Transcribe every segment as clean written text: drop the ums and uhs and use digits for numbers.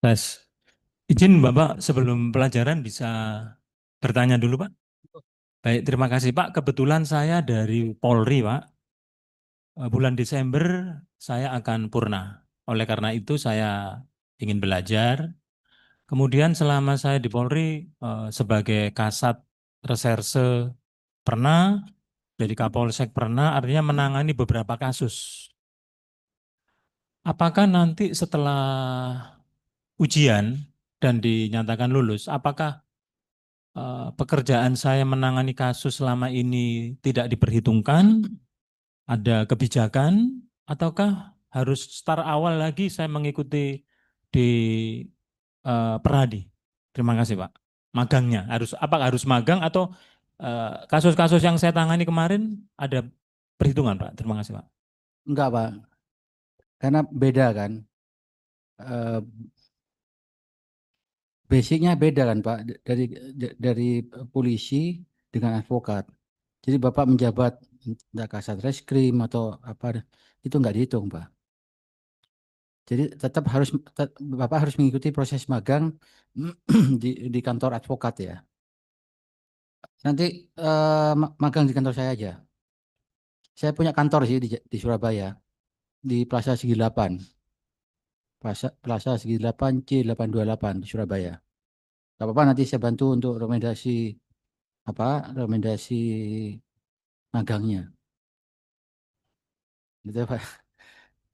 Tes. Izin Bapak sebelum pelajaran bisa bertanya dulu Pak. Baik, terima kasih Pak. Kebetulan saya dari Polri Pak. Bulan Desember saya akan purna. Oleh karena itu saya ingin belajar. Kemudian selama saya di Polri sebagai Kasat Reserse pernah, jadi Kapolsek pernah, artinya menangani beberapa kasus. Apakah nanti setelah ujian dan dinyatakan lulus, apakah pekerjaan saya menangani kasus selama ini tidak diperhitungkan, ada kebijakan, ataukah harus start awal lagi saya mengikuti di Peradi? Terima kasih Pak. Magangnya harus magang atau kasus-kasus yang saya tangani kemarin ada perhitungan Pak? Terima kasih Pak. Enggak, Pak. Karena beda kan. Eh, Basicnya beda kan, Pak. Dari polisi dengan advokat. Jadi Bapak menjabat entah Kasat Reskrim atau apa, itu enggak dihitung, Pak. Jadi tetap Bapak harus mengikuti proses magang di kantor advokat ya. Nanti magang di kantor saya aja. Saya punya kantor sih di Surabaya, di Plaza Segi 8. Plaza Segi 8 C828 di Surabaya. Gak apa-apa, nanti saya bantu untuk rekomendasi magangnya gitu ya, Pak.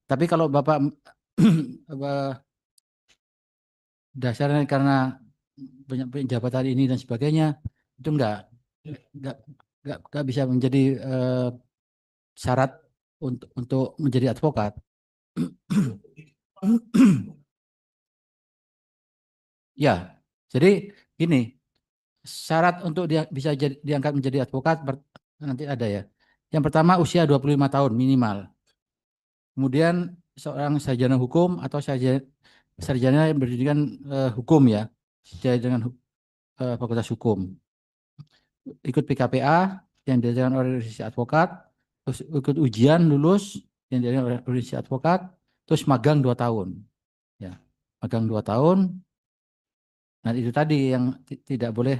Tapi kalau Bapak apa, dasarnya karena banyak jabatan ini dan sebagainya, itu enggak, enggak bisa menjadi syarat untuk menjadi advokat. Ya, jadi gini, syarat untuk dia bisa diangkat menjadi advokat nanti ada ya. Yang pertama usia 25 tahun minimal. Kemudian seorang sarjana hukum atau sarjana yang berpendidikan hukum ya, sesuai dengan Fakultas Hukum. Ikut PKPA yang diajarkan oleh organisasi advokat, terus ikut ujian lulus yang diajarkan oleh organisasi advokat, terus magang 2 tahun. Ya, magang 2 tahun. Nah, itu tadi yang tidak boleh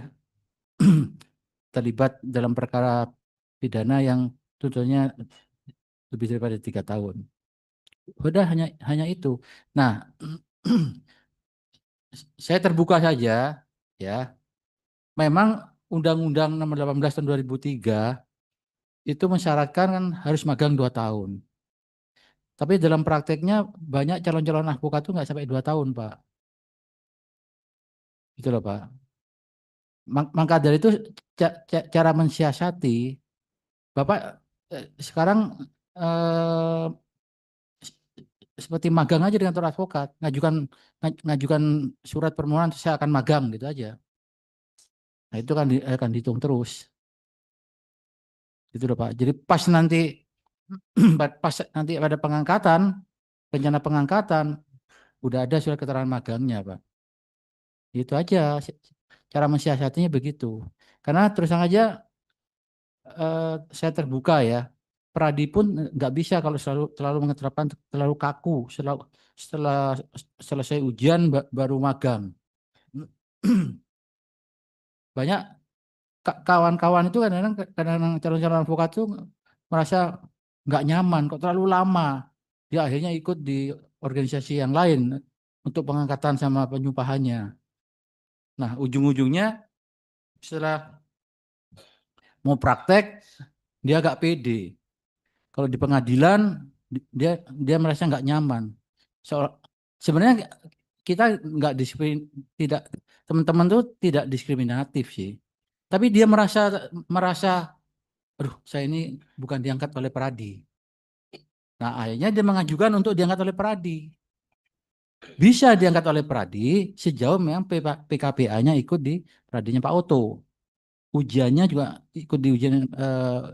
terlibat dalam perkara pidana yang tuntutannya lebih daripada 3 tahun. Udah hanya itu. Nah, saya terbuka saja ya. Memang Undang-Undang Nomor 18 Tahun 2003 itu mensyaratkan kan harus magang 2 tahun. Tapi dalam prakteknya banyak calon-calon advokat itu nggak sampai 2 tahun, Pak. Gitu loh, Pak. Maka dari itu cara mensiasati, Bapak sekarang eh, seperti magang aja dengan kantor advokat, ngajukan surat permohonan saya akan magang gitu aja. Nah, itu kan akan dihitung terus. Gitu loh, Pak. Jadi pas nanti pada rencana pengangkatan udah ada surat keterangan magangnya, Pak. Itu aja cara mensiasatinya begitu. Karena terus terang aja saya terbuka ya. Pradi pun nggak bisa kalau terlalu mengeterapkan terlalu kaku setelah selesai ujian baru magang. Banyak kawan-kawan itu kadang-kadang calon-calon advokat itu merasa nggak nyaman kok terlalu lama. Dia akhirnya ikut di organisasi yang lain untuk pengangkatan sama penyumpahannya. Nah, ujung-ujungnya setelah mau praktek dia agak pede. Kalau di pengadilan dia merasa nggak nyaman. Sebenarnya kita nggak tidak, teman-teman tuh tidak diskriminatif sih. Tapi dia merasa aduh, saya ini bukan diangkat oleh Peradi. Nah, akhirnya dia mengajukan untuk diangkat oleh Peradi. Bisa diangkat oleh Peradi sejauh memang PKPA-nya ikut di Peradinya Pak Oto. Ujiannya juga ikut di ujian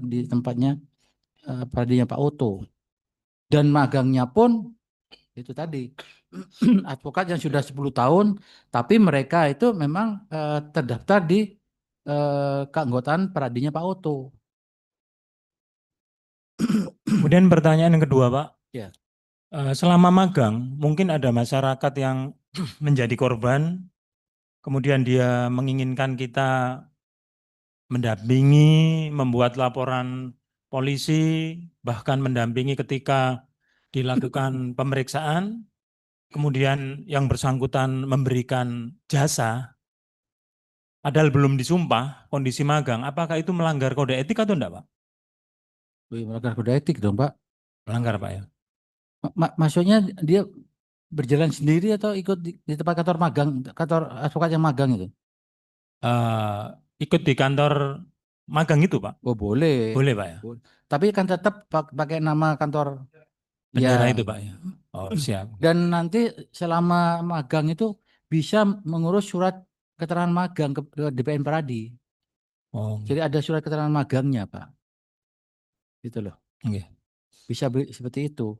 di tempatnya Peradinya Pak Oto. Dan magangnya pun itu tadi advokat yang sudah 10 tahun, tapi mereka itu memang terdaftar di keanggotaan Peradinya Pak Oto. Kemudian pertanyaan yang kedua Pak. Ya. Selama magang, mungkin ada masyarakat yang menjadi korban, kemudian dia menginginkan kita mendampingi, membuat laporan polisi, bahkan mendampingi ketika dilakukan pemeriksaan, kemudian yang bersangkutan memberikan jasa, padahal belum disumpah, kondisi magang, apakah itu melanggar kode etik atau enggak, Pak? Wih, melanggar kode etik dong, Pak. Melanggar, Pak ya. Maksudnya dia berjalan sendiri atau ikut di tempat kantor magang, kantor advokat yang magang itu? Eh, ikut di kantor magang itu, Pak? Oh, boleh. Boleh, Pak ya. Tapi kan tetap pakai nama kantor. Ya. Bendera itu, Pak ya. Oh, siap. Dan nanti selama magang itu bisa mengurus surat keterangan magang ke DPN Pradi. Oh, Jadi ada surat keterangan magangnya, Pak. Gitu loh. oke. Bisa seperti itu.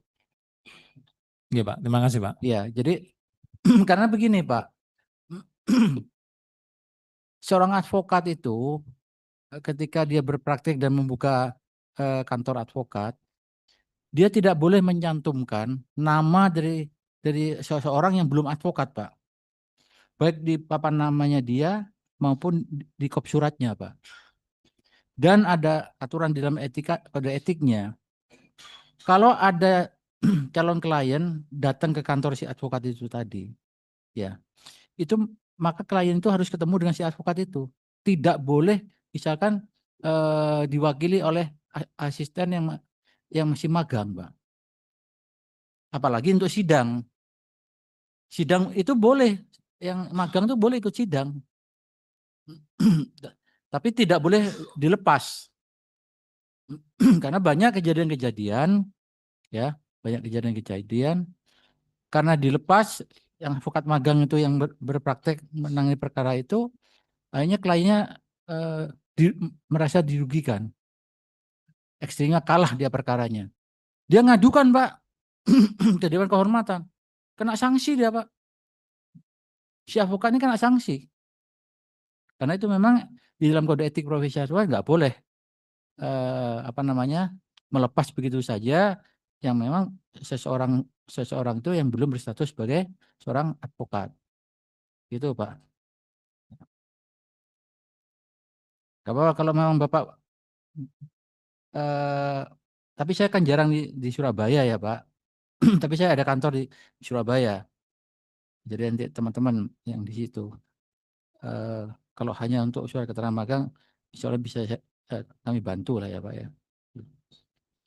Oke, Pak. Terima kasih, Pak. Ya, jadi karena begini, Pak. Seorang advokat itu ketika dia berpraktik dan membuka kantor advokat, dia tidak boleh mencantumkan nama dari seseorang yang belum advokat, Pak. Baik di papan namanya dia maupun di kop suratnya, Pak. Dan ada aturan di dalam etika kode etiknya. Kalau ada calon klien datang ke kantor si advokat itu tadi, ya, itu maka klien itu harus ketemu dengan si advokat itu. Tidak boleh misalkan diwakili oleh asisten yang masih magang, Pak. Apalagi untuk sidang. Sidang itu boleh, yang magang itu boleh ikut sidang. Tapi tidak boleh dilepas. Karena banyak kejadian-kejadian, ya, banyak kejadian-kejadian karena dilepas yang advokat magang itu yang berpraktek menangani perkara itu, akhirnya kliennya eh, merasa dirugikan, ekstrimnya kalah dia perkaranya. Dia ngadukan, Pak, ke Dewan Kehormatan, kena sanksi dia, Pak. Si advokat ini kena sanksi. Karena itu memang di dalam kode etik profesional nggak boleh apa namanya melepas begitu saja yang memang seseorang seseorang itu yang belum berstatus sebagai seorang advokat. Gitu, Pak. Gak apa-apa kalau memang Bapak eh, tapi saya kan jarang di Surabaya ya, Pak. Tapi saya ada kantor di Surabaya. Jadi nanti teman-teman yang di situ eh, kalau hanya untuk surat keterangan magang, insya Allah bisa kami bantu lah ya, Pak ya.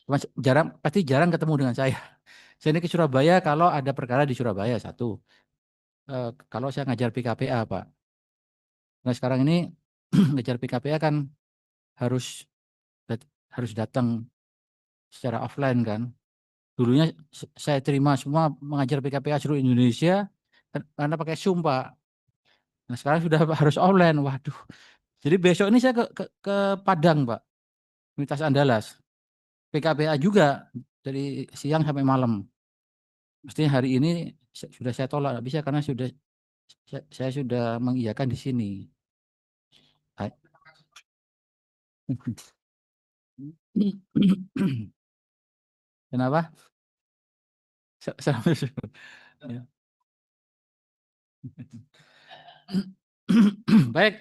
Mas jarang, pasti jarang ketemu dengan saya. Saya ini ke Surabaya kalau ada perkara di Surabaya satu. Kalau saya ngajar PKPA, Pak. Nah sekarang ini ngajar PKPA kan harus harus datang secara offline kan. Dulunya saya terima semua mengajar PKPA seluruh Indonesia karena pakai Zoom, Pak. Nah sekarang sudah harus online. Waduh. Jadi besok ini saya ke Padang, Pak. Universitas Andalas. PKPA juga dari siang sampai malam. Mestinya hari ini sudah saya tolak, nggak bisa karena sudah saya sudah mengiyakan di sini. Kenapa? Ya. Baik,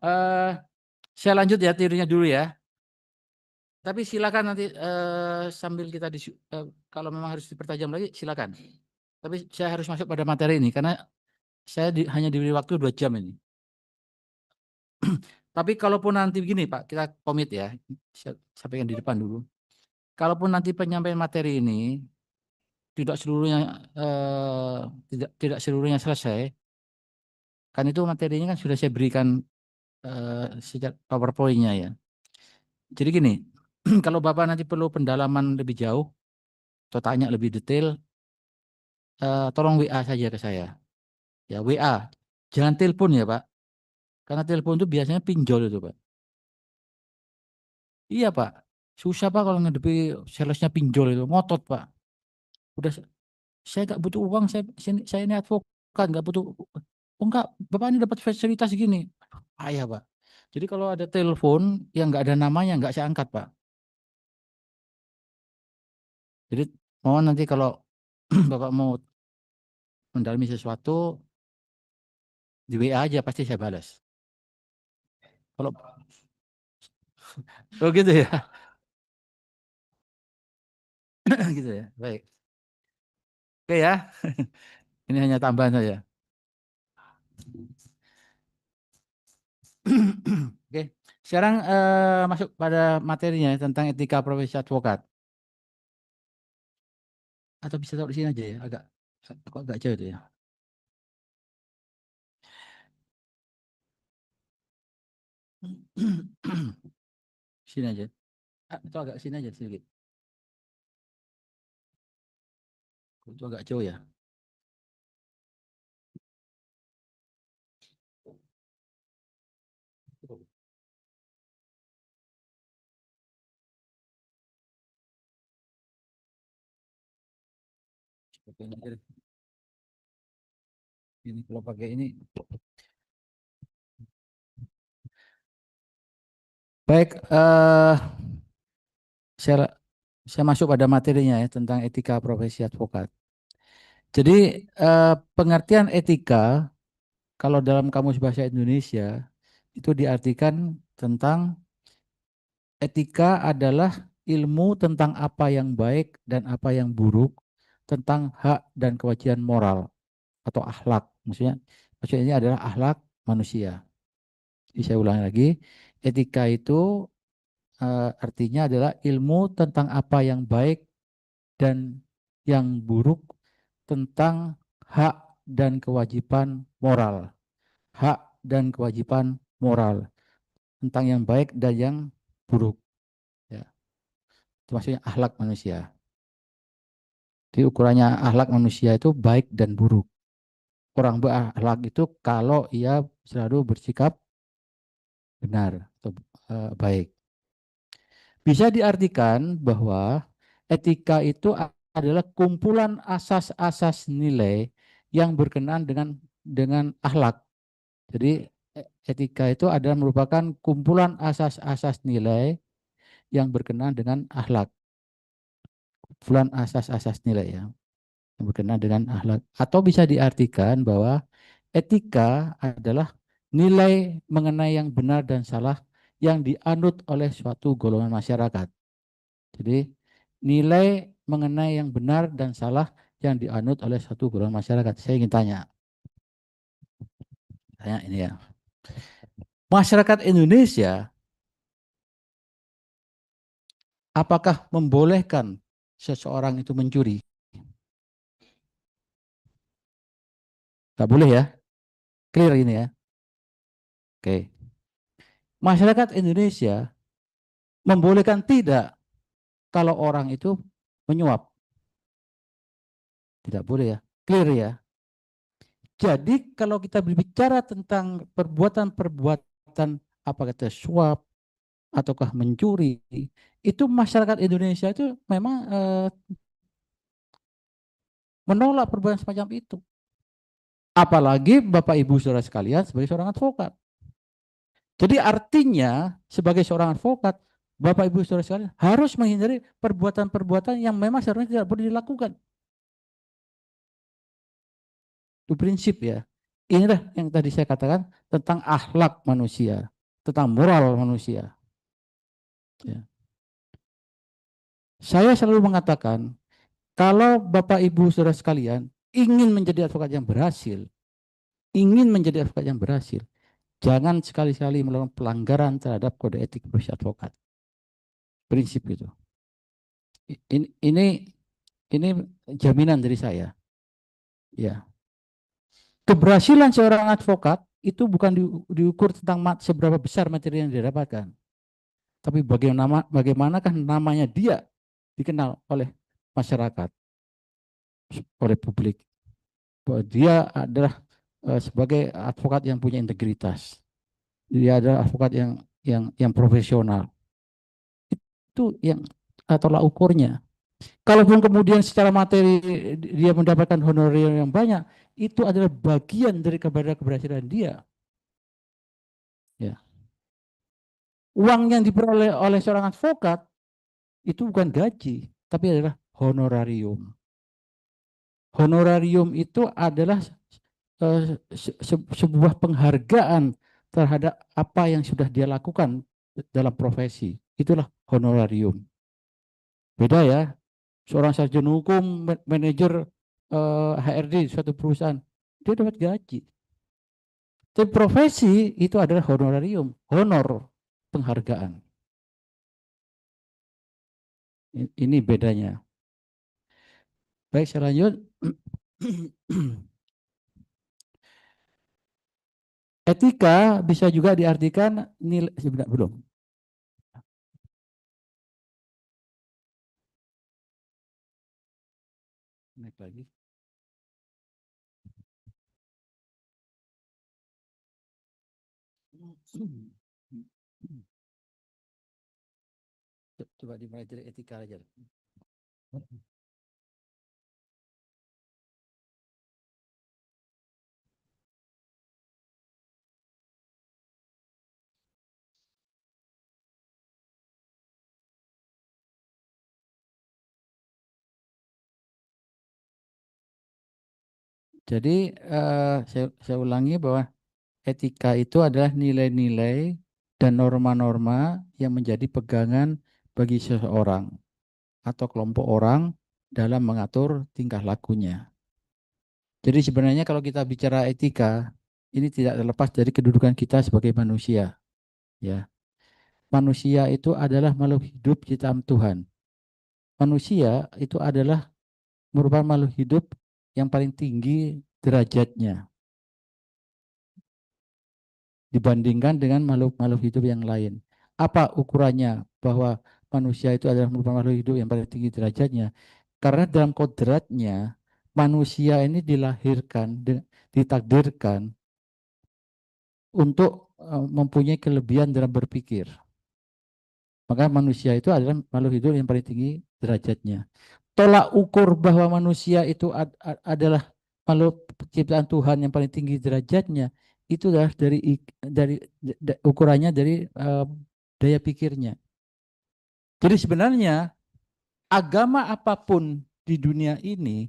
eh, saya lanjut ya teorinya dulu ya. Tapi silakan nanti sambil kita kalau memang harus dipertajam lagi silakan. Tapi saya harus masuk pada materi ini karena saya hanya diberi waktu 2 jam ini. Tapi kalaupun nanti begini Pak, kita komit ya. Saya sampaikan di depan dulu. Kalaupun nanti penyampaian materi ini tidak seluruhnya tidak seluruhnya selesai, kan itu materinya kan sudah saya berikan sejak PowerPoint-nya ya. Jadi gini, kalau Bapak nanti perlu pendalaman lebih jauh atau tanya lebih detail, tolong WA saja ke saya. Ya WA, jangan telepon ya Pak, karena telepon itu biasanya pinjol itu Pak. Iya Pak, susah Pak kalau ngadepi salesnya pinjol itu, ngotot Pak. Udah saya nggak butuh uang, saya ini advokat nggak butuh. Oh enggak, Bapak ini dapat fasilitas gini. Payah Pak. Jadi kalau ada telepon yang nggak ada namanya nggak saya angkat Pak. Jadi mohon nanti kalau Bapak mau mendalami sesuatu di WA aja pasti saya balas. Kalau oh gitu ya, gitu ya. Baik. Oke ya, ini hanya tambahan saja. Oke, sekarang masuk pada materinya tentang etika profesi advokat. Atau bisa taruh di sini aja ya, agak kok agak jauh itu ya. Sini aja. Itu agak sini aja sedikit. Itu agak jauh ya. Pakai ini aja deh. Ini kalau pakai ini. Baik, saya saya masuk pada materinya ya tentang etika profesi advokat. Jadi pengertian etika kalau dalam Kamus Bahasa Indonesia itu diartikan tentang etika adalah ilmu tentang apa yang baik dan apa yang buruk, tentang hak dan kewajiban moral atau akhlak. Maksudnya ini adalah akhlak manusia. Jadi saya ulangi lagi, etika itu artinya adalah ilmu tentang apa yang baik dan yang buruk, tentang hak dan kewajiban moral. Hak dan kewajiban moral tentang yang baik dan yang buruk. Ya, itu maksudnya akhlak manusia. Jadi ukurannya akhlak manusia itu baik dan buruk. Orang berakhlak itu kalau ia selalu bersikap benar atau baik. Bisa diartikan bahwa etika itu adalah kumpulan asas-asas nilai yang berkenaan dengan akhlak. Jadi etika itu adalah merupakan kumpulan asas-asas nilai yang berkenaan dengan akhlak. Kumpulan asas-asas nilai ya, yang berkenaan dengan akhlak. Atau bisa diartikan bahwa etika adalah nilai mengenai yang benar dan salah yang dianut oleh suatu golongan masyarakat. Jadi nilai mengenai yang benar dan salah yang dianut oleh suatu golongan masyarakat. Saya ingin tanya ini ya. Masyarakat Indonesia apakah membolehkan seseorang itu mencuri? Gak boleh ya? Clear ini ya? Oke. Masyarakat Indonesia membolehkan tidak kalau orang itu menyuap? Tidak boleh ya? Clear ya? Jadi kalau kita berbicara tentang perbuatan-perbuatan apa kata suap ataukah mencuri, itu masyarakat Indonesia itu memang menolak perbuatan semacam itu. Apalagi Bapak Ibu Saudara sekalian sebagai seorang advokat. Jadi artinya sebagai seorang advokat, Bapak Ibu Saudara sekalian harus menghindari perbuatan-perbuatan yang memang seharusnya tidak boleh dilakukan. Itu prinsip ya. Inilah yang tadi saya katakan tentang akhlak manusia, tentang moral manusia. Ya. Saya selalu mengatakan, kalau Bapak Ibu Saudara sekalian ingin menjadi advokat yang berhasil, jangan sekali-kali melakukan pelanggaran terhadap kode etik profesi advokat. Prinsip itu. Ini jaminan dari saya. Ya. Keberhasilan seorang advokat itu bukan diukur tentang seberapa besar materi yang didapatkan, tapi bagaimanakah namanya dia dikenal oleh masyarakat, oleh publik, bahwa dia adalah sebagai advokat yang punya integritas, dia adalah advokat yang profesional. Itu yang tolak ukurnya. Kalaupun kemudian secara materi dia mendapatkan honorer yang banyak, itu adalah bagian dari keberhasilan dia. Ya. Uang yang diperoleh oleh seorang advokat itu bukan gaji, tapi adalah honorarium. Honorarium itu adalah sebuah penghargaan terhadap apa yang sudah dia lakukan dalam profesi. Itulah honorarium. Beda ya, seorang sarjana hukum, manajer HRD di suatu perusahaan, dia dapat gaji. Tapi profesi itu adalah honorarium, honor, penghargaan. Ini bedanya. Baik, saya lanjut. Etika bisa juga diartikan nilai, sebentar, belum. Naik lagi. Coba dimulai dari etika aja. Jadi saya ulangi bahwa etika itu adalah nilai-nilai dan norma-norma yang menjadi pegangan bagi seseorang atau kelompok orang dalam mengatur tingkah lakunya. Jadi sebenarnya kalau kita bicara etika, ini tidak terlepas dari kedudukan kita sebagai manusia. Ya, manusia itu adalah makhluk hidup ciptaan Tuhan. Manusia itu adalah merupakan makhluk hidup yang paling tinggi derajatnya dibandingkan dengan makhluk-makhluk hidup yang lain. Apa ukurannya bahwa manusia itu adalah merupakan makhluk hidup yang paling tinggi derajatnya? Karena dalam kodratnya manusia ini dilahirkan, ditakdirkan untuk mempunyai kelebihan dalam berpikir. Maka manusia itu adalah makhluk hidup yang paling tinggi derajatnya. Tolak ukur bahwa manusia itu adalah makhluk ciptaan Tuhan yang paling tinggi derajatnya, itu adalah dari ukurannya dari daya pikirnya. Jadi sebenarnya agama apapun di dunia ini,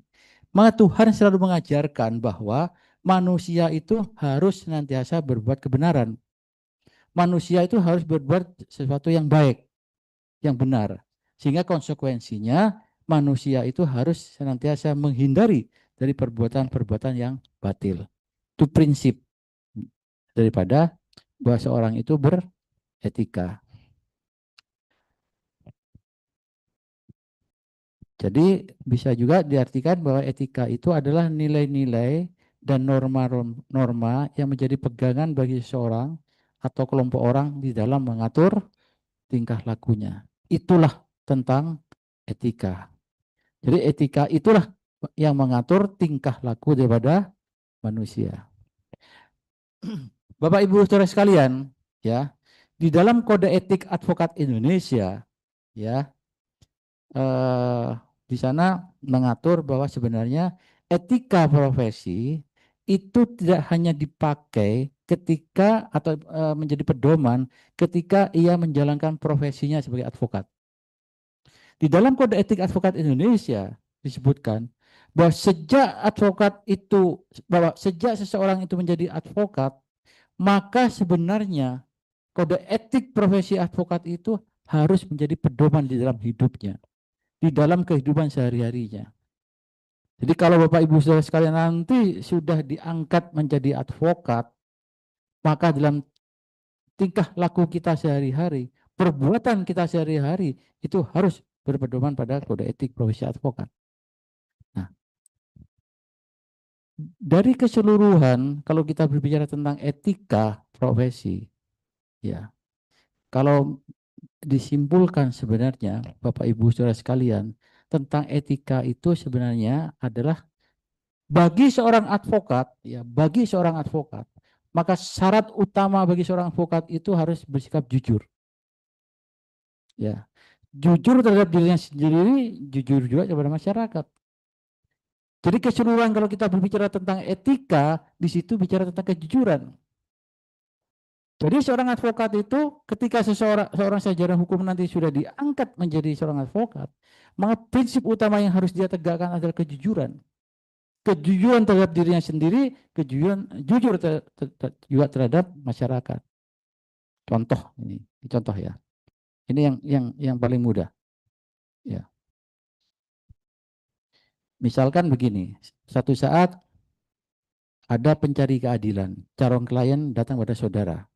maka Tuhan selalu mengajarkan bahwa manusia itu harus senantiasa berbuat kebenaran. Manusia itu harus berbuat sesuatu yang baik, yang benar. Sehingga konsekuensinya manusia itu harus senantiasa menghindari dari perbuatan-perbuatan yang batil. Itu prinsip daripada bahwa seorang itu beretika. Jadi bisa juga diartikan bahwa etika itu adalah nilai-nilai dan norma-norma yang menjadi pegangan bagi seseorang atau kelompok orang di dalam mengatur tingkah lakunya. Itulah tentang etika. Jadi etika itulah yang mengatur tingkah laku daripada manusia. Bapak Ibu Saudara sekalian, ya, di dalam Kode Etik Advokat Indonesia, ya, di sana mengatur bahwa sebenarnya etika profesi itu tidak hanya dipakai ketika atau menjadi pedoman ketika ia menjalankan profesinya sebagai advokat. Di dalam Kode Etik Advokat Indonesia disebutkan bahwa sejak seseorang itu menjadi advokat, maka sebenarnya kode etik profesi advokat itu harus menjadi pedoman di dalam hidupnya, di dalam kehidupan sehari-harinya. Jadi kalau Bapak Ibu Saudara sekalian nanti sudah diangkat menjadi advokat, maka dalam tingkah laku kita sehari-hari, perbuatan kita sehari-hari itu harus berpedoman pada kode etik profesi advokat. Nah, dari keseluruhan kalau kita berbicara tentang etika profesi, ya, kalau disimpulkan sebenarnya Bapak Ibu Saudara sekalian tentang etika itu sebenarnya adalah bagi seorang advokat, ya, bagi seorang advokat, maka syarat utama bagi seorang advokat itu harus bersikap jujur. Ya. Jujur terhadap dirinya sendiri, jujur juga kepada masyarakat. Jadi keseluruhan kalau kita berbicara tentang etika, di situ bicara tentang kejujuran. Jadi seorang advokat itu ketika seorang sarjana hukum nanti sudah diangkat menjadi seorang advokat, maka prinsip utama yang harus dia tegakkan adalah kejujuran. kejujuran terhadap dirinya sendiri, jujur juga terhadap masyarakat. Contoh ini contoh ya. Ini yang paling mudah. Ya. Misalkan begini, satu saat ada pencari keadilan, calon klien datang pada saudara.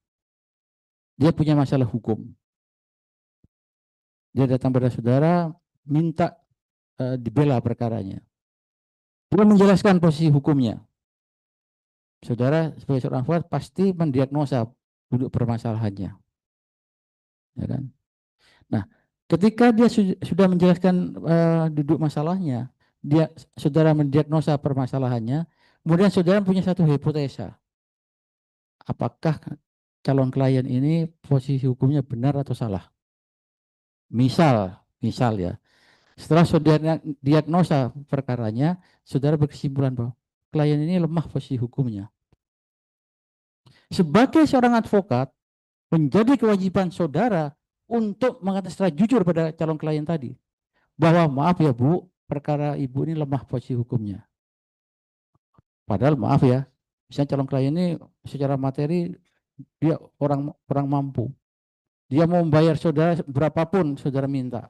Dia punya masalah hukum. Dia datang pada saudara, minta dibela perkaranya. Dia menjelaskan posisi hukumnya. Saudara sebagai seorang advokat pasti mendiagnosa duduk permasalahannya. Ya kan? Nah, ketika dia sudah menjelaskan duduk masalahnya, saudara mendiagnosa permasalahannya, kemudian saudara punya satu hipotesa. Apakah calon klien ini posisi hukumnya benar atau salah? Misal ya, setelah saudara diagnosa perkaranya, saudara berkesimpulan bahwa klien ini lemah posisi hukumnya. Sebagai seorang advokat, menjadi kewajiban saudara untuk mengatakan secara jujur pada calon klien tadi, bahwa maaf ya Bu, perkara Ibu ini lemah posisi hukumnya. Padahal maaf ya, misalnya calon klien ini secara materi dia orang mampu. Dia mau membayar saudara berapapun saudara minta.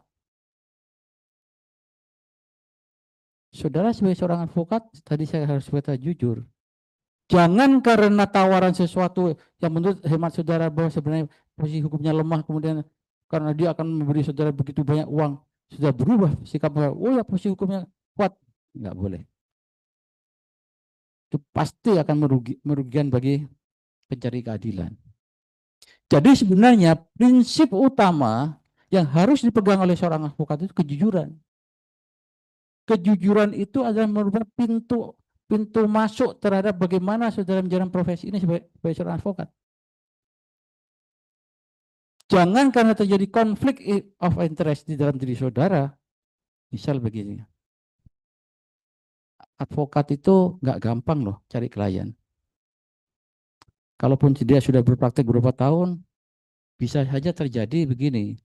Saudara sebagai seorang advokat, tadi saya harus berkata jujur. Jangan karena tawaran sesuatu yang menurut hemat saudara bahwa sebenarnya posisi hukumnya lemah, kemudian karena dia akan memberi saudara begitu banyak uang, sudah berubah sikap bahwa, oh ya posisi hukumnya kuat. Nggak boleh. Itu pasti akan merugikan bagi pencari keadilan. Jadi sebenarnya prinsip utama yang harus dipegang oleh seorang advokat itu kejujuran. Kejujuran itu adalah merupakan pintu masuk terhadap bagaimana saudara menjalankan profesi ini sebagai seorang advokat. Jangan karena terjadi konflik of interest di dalam diri saudara. Misal begini, advokat itu nggak gampang loh cari klien. Kalaupun dia sudah berpraktek beberapa tahun, bisa saja terjadi begini.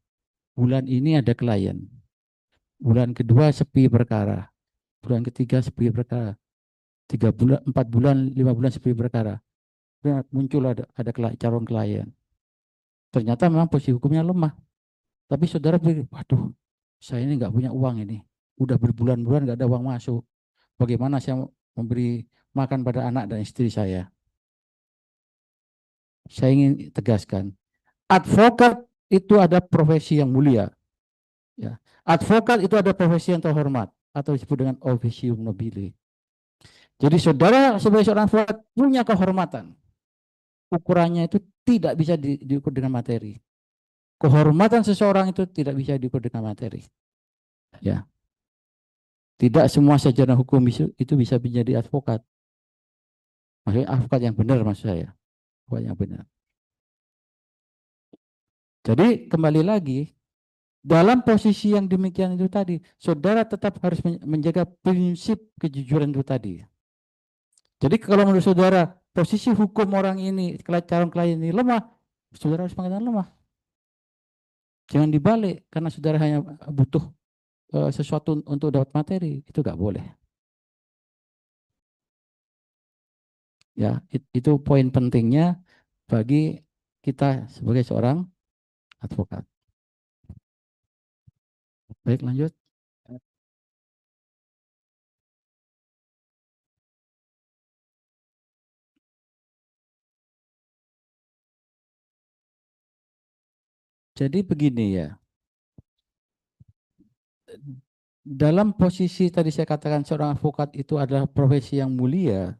Bulan ini ada klien. Bulan kedua sepi perkara. Bulan ketiga sepi perkara. 3 bulan, 4 bulan, 5 bulan sepi perkara. Muncul ada calon klien. Ternyata memang posisi hukumnya lemah. Tapi saudara pikir, waduh, saya ini nggak punya uang ini. Udah berbulan-bulan nggak ada uang masuk. Bagaimana saya memberi makan pada anak dan istri saya? Saya ingin tegaskan, advokat itu ada profesi yang mulia. Ya. Advokat itu ada profesi yang terhormat atau disebut dengan officium nobile. Jadi saudara sebagai seorang advokat punya kehormatan. Ukurannya itu tidak bisa diukur dengan materi. Kehormatan seseorang itu tidak bisa diukur dengan materi. Ya. Tidak semua sarjana hukum itu bisa menjadi advokat. Maksudnya advokat yang benar maksud saya. Advokat yang benar. Jadi kembali lagi, dalam posisi yang demikian itu tadi, saudara tetap harus menjaga prinsip kejujuran itu tadi. Jadi kalau menurut saudara, posisi hukum orang ini, calon klien ini lemah, saudara harus mengatakan lemah. Jangan dibalik, karena saudara hanya butuh sesuatu untuk dapat materi, itu nggak boleh. Ya, itu poin pentingnya bagi kita sebagai seorang advokat. Baik, lanjut. Jadi begini ya. Dalam posisi tadi saya katakan seorang advokat itu adalah profesi yang mulia.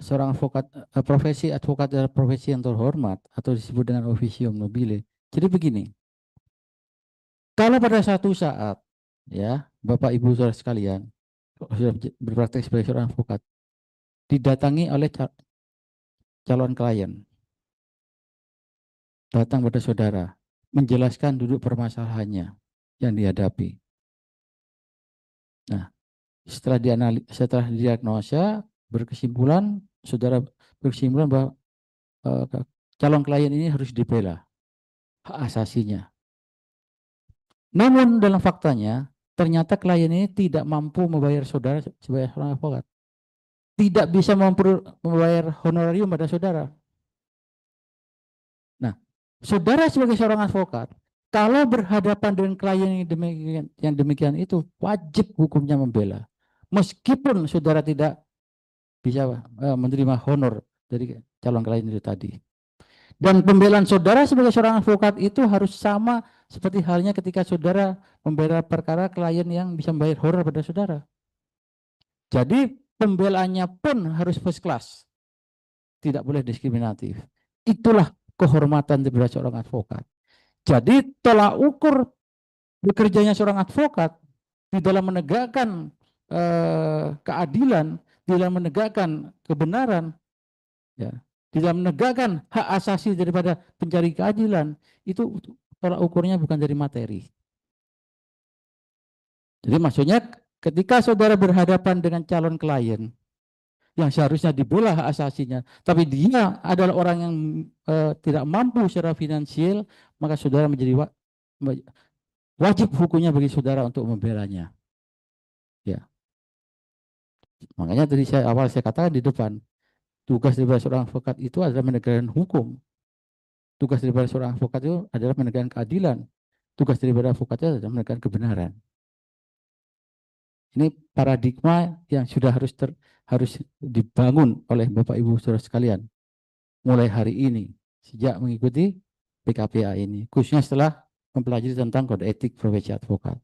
Seorang advokat, profesi advokat adalah profesi yang terhormat atau disebut dengan officium nobile. Jadi begini. Kalau pada satu saat ya, Bapak Ibu Saudara sekalian, sudah berpraktek sebagai seorang advokat, didatangi oleh calon klien, datang pada saudara, menjelaskan duduk permasalahannya yang dihadapi. Nah, setelah diagnosa, saudara berkesimpulan bahwa calon klien ini harus dibela, hak asasinya. Namun dalam faktanya, ternyata klien ini tidak mampu membayar saudara sebagai seorang advokat. tidak bisa membayar honorarium pada saudara. Nah, saudara sebagai seorang advokat, kalau berhadapan dengan klien yang demikian itu, wajib hukumnya membela. Meskipun saudara tidak bisa menerima honor dari calon klien itu tadi. Dan pembelaan saudara sebagai seorang advokat itu harus sama seperti halnya ketika saudara membela perkara klien yang bisa membayar honor pada saudara. Jadi pembelaannya pun harus first class. Tidak boleh diskriminatif. Itulah kehormatan daripada seorang advokat. Jadi tolak ukur bekerjanya seorang advokat di dalam menegakkan keadilan, di dalam menegakkan kebenaran, ya, di dalam menegakkan hak asasi daripada pencari keadilan, itu tolak ukurnya bukan dari materi. Jadi maksudnya ketika saudara berhadapan dengan calon klien yang seharusnya dibela hak asasinya, tapi dia adalah orang yang tidak mampu secara finansial, maka saudara menjadi wajib hukumnya bagi saudara untuk membelanya. Ya, makanya tadi saya katakan di depan, tugas daripada seorang advokat itu adalah menegakkan hukum. Tugas daripada seorang advokat itu adalah menegakkan keadilan. Tugas daripada advokat itu adalah menegakkan kebenaran. Ini paradigma yang sudah harus dibangun oleh Bapak Ibu Saudara sekalian mulai hari ini sejak mengikuti PKPA ini, khususnya setelah mempelajari tentang kode etik profesi advokat.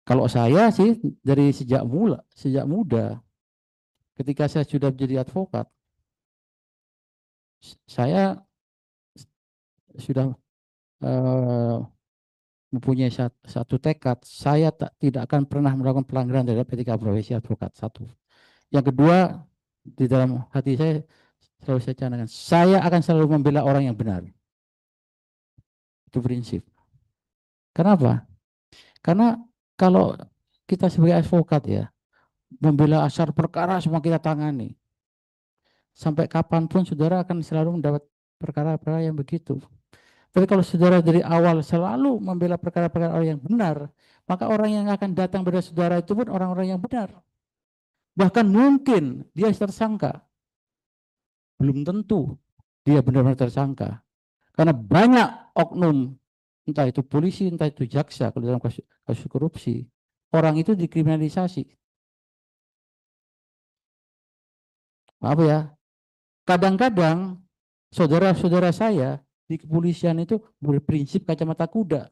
Kalau saya sih dari sejak muda, ketika saya sudah menjadi advokat, saya sudah mempunyai satu tekad, saya tidak akan pernah melakukan pelanggaran terhadap etika profesi advokat. Satu. Yang kedua, di dalam hati saya selalu saya canangkan, saya akan selalu membela orang yang benar. Itu prinsip. Kenapa? Karena kalau kita sebagai advokat ya, membela asar perkara semua kita tangani. Sampai kapanpun saudara akan selalu mendapat perkara-perkara yang begitu. Tapi kalau saudara dari awal selalu membela perkara-perkara orang yang benar, maka orang yang akan datang pada saudara itu pun orang-orang yang benar. Bahkan mungkin dia tersangka. Belum tentu dia benar-benar tersangka. Karena banyak oknum, entah itu polisi, entah itu jaksa, kalau dalam kasus korupsi, orang itu dikriminalisasi. Maaf ya, kadang-kadang saudara-saudara saya di kepolisian itu berprinsip kacamata kuda.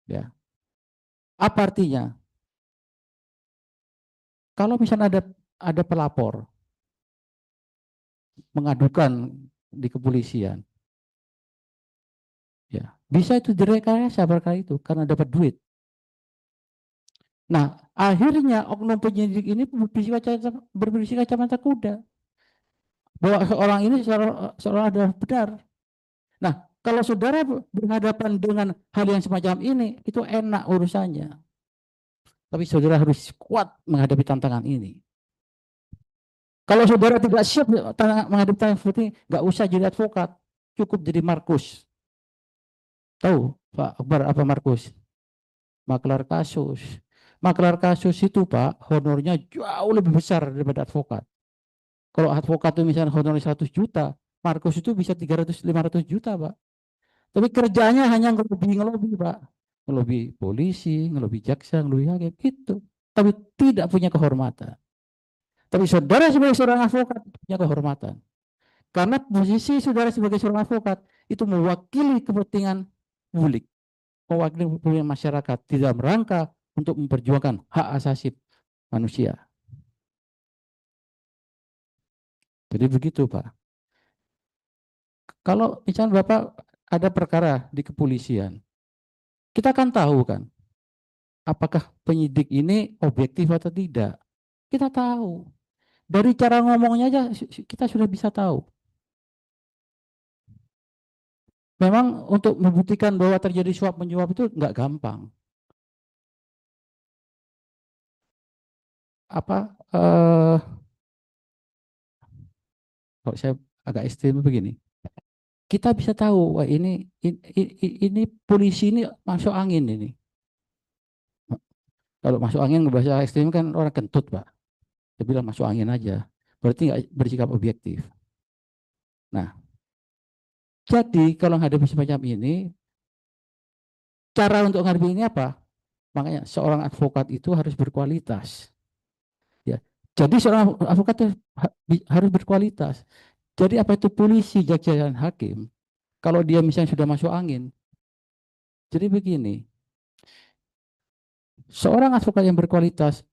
Ya. Apa artinya? Kalau misalnya ada pelapor mengadukan di kepolisian, ya bisa itu direkayasa perkara itu karena dapat duit. Nah, akhirnya oknum penyidik ini berprinsip kacamata kuda bahwa seorang ini seolah adalah benar. Nah, kalau saudara berhadapan dengan hal yang semacam ini, itu enak urusannya. Tapi saudara harus kuat menghadapi tantangan ini. Kalau saudara tidak siap menghadapi tantangan seperti ini, nggak usah jadi advokat, cukup jadi Markus. Tahu Pak Akbar apa Markus? Maklar kasus. Maklar kasus itu Pak, honornya jauh lebih besar daripada advokat. Kalau advokat itu misalnya honornya 100 juta, Markus itu bisa 300-500 juta Pak. Tapi kerjanya hanya ngelobi Pak. Ngelobi polisi, ngelobi jaksa, ngelobi hakim, itu. Tapi tidak punya kehormatan. Tapi saudara sebagai seorang advokat punya kehormatan. Karena posisi saudara sebagai seorang advokat itu mewakili kepentingan publik, mewakili kepentingan masyarakat di dalam rangka untuk memperjuangkan hak asasi manusia. Jadi begitu Pak. Kalau misalnya Bapak ada perkara di kepolisian, kita kan tahu kan, apakah penyidik ini objektif atau tidak. Kita tahu. Dari cara ngomongnya aja kita sudah bisa tahu. Memang untuk membuktikan bahwa terjadi suap menyuap itu nggak gampang. Kalau saya agak ekstrim begini, kita bisa tahu wah ini polisi ini masuk angin ini. Kalau masuk angin bahasa ekstrim kan orang kentut, Pak. Dia bilang masuk angin aja. Berarti nggak bersikap objektif. Nah, jadi kalau menghadapi semacam ini, cara untuk menghadapi ini apa? Makanya seorang advokat itu harus berkualitas. Ya. Jadi seorang advokat itu harus berkualitas. Jadi apa itu polisi, jaksa dan hakim? Kalau dia misalnya sudah masuk angin, jadi begini, seorang advokat yang berkualitas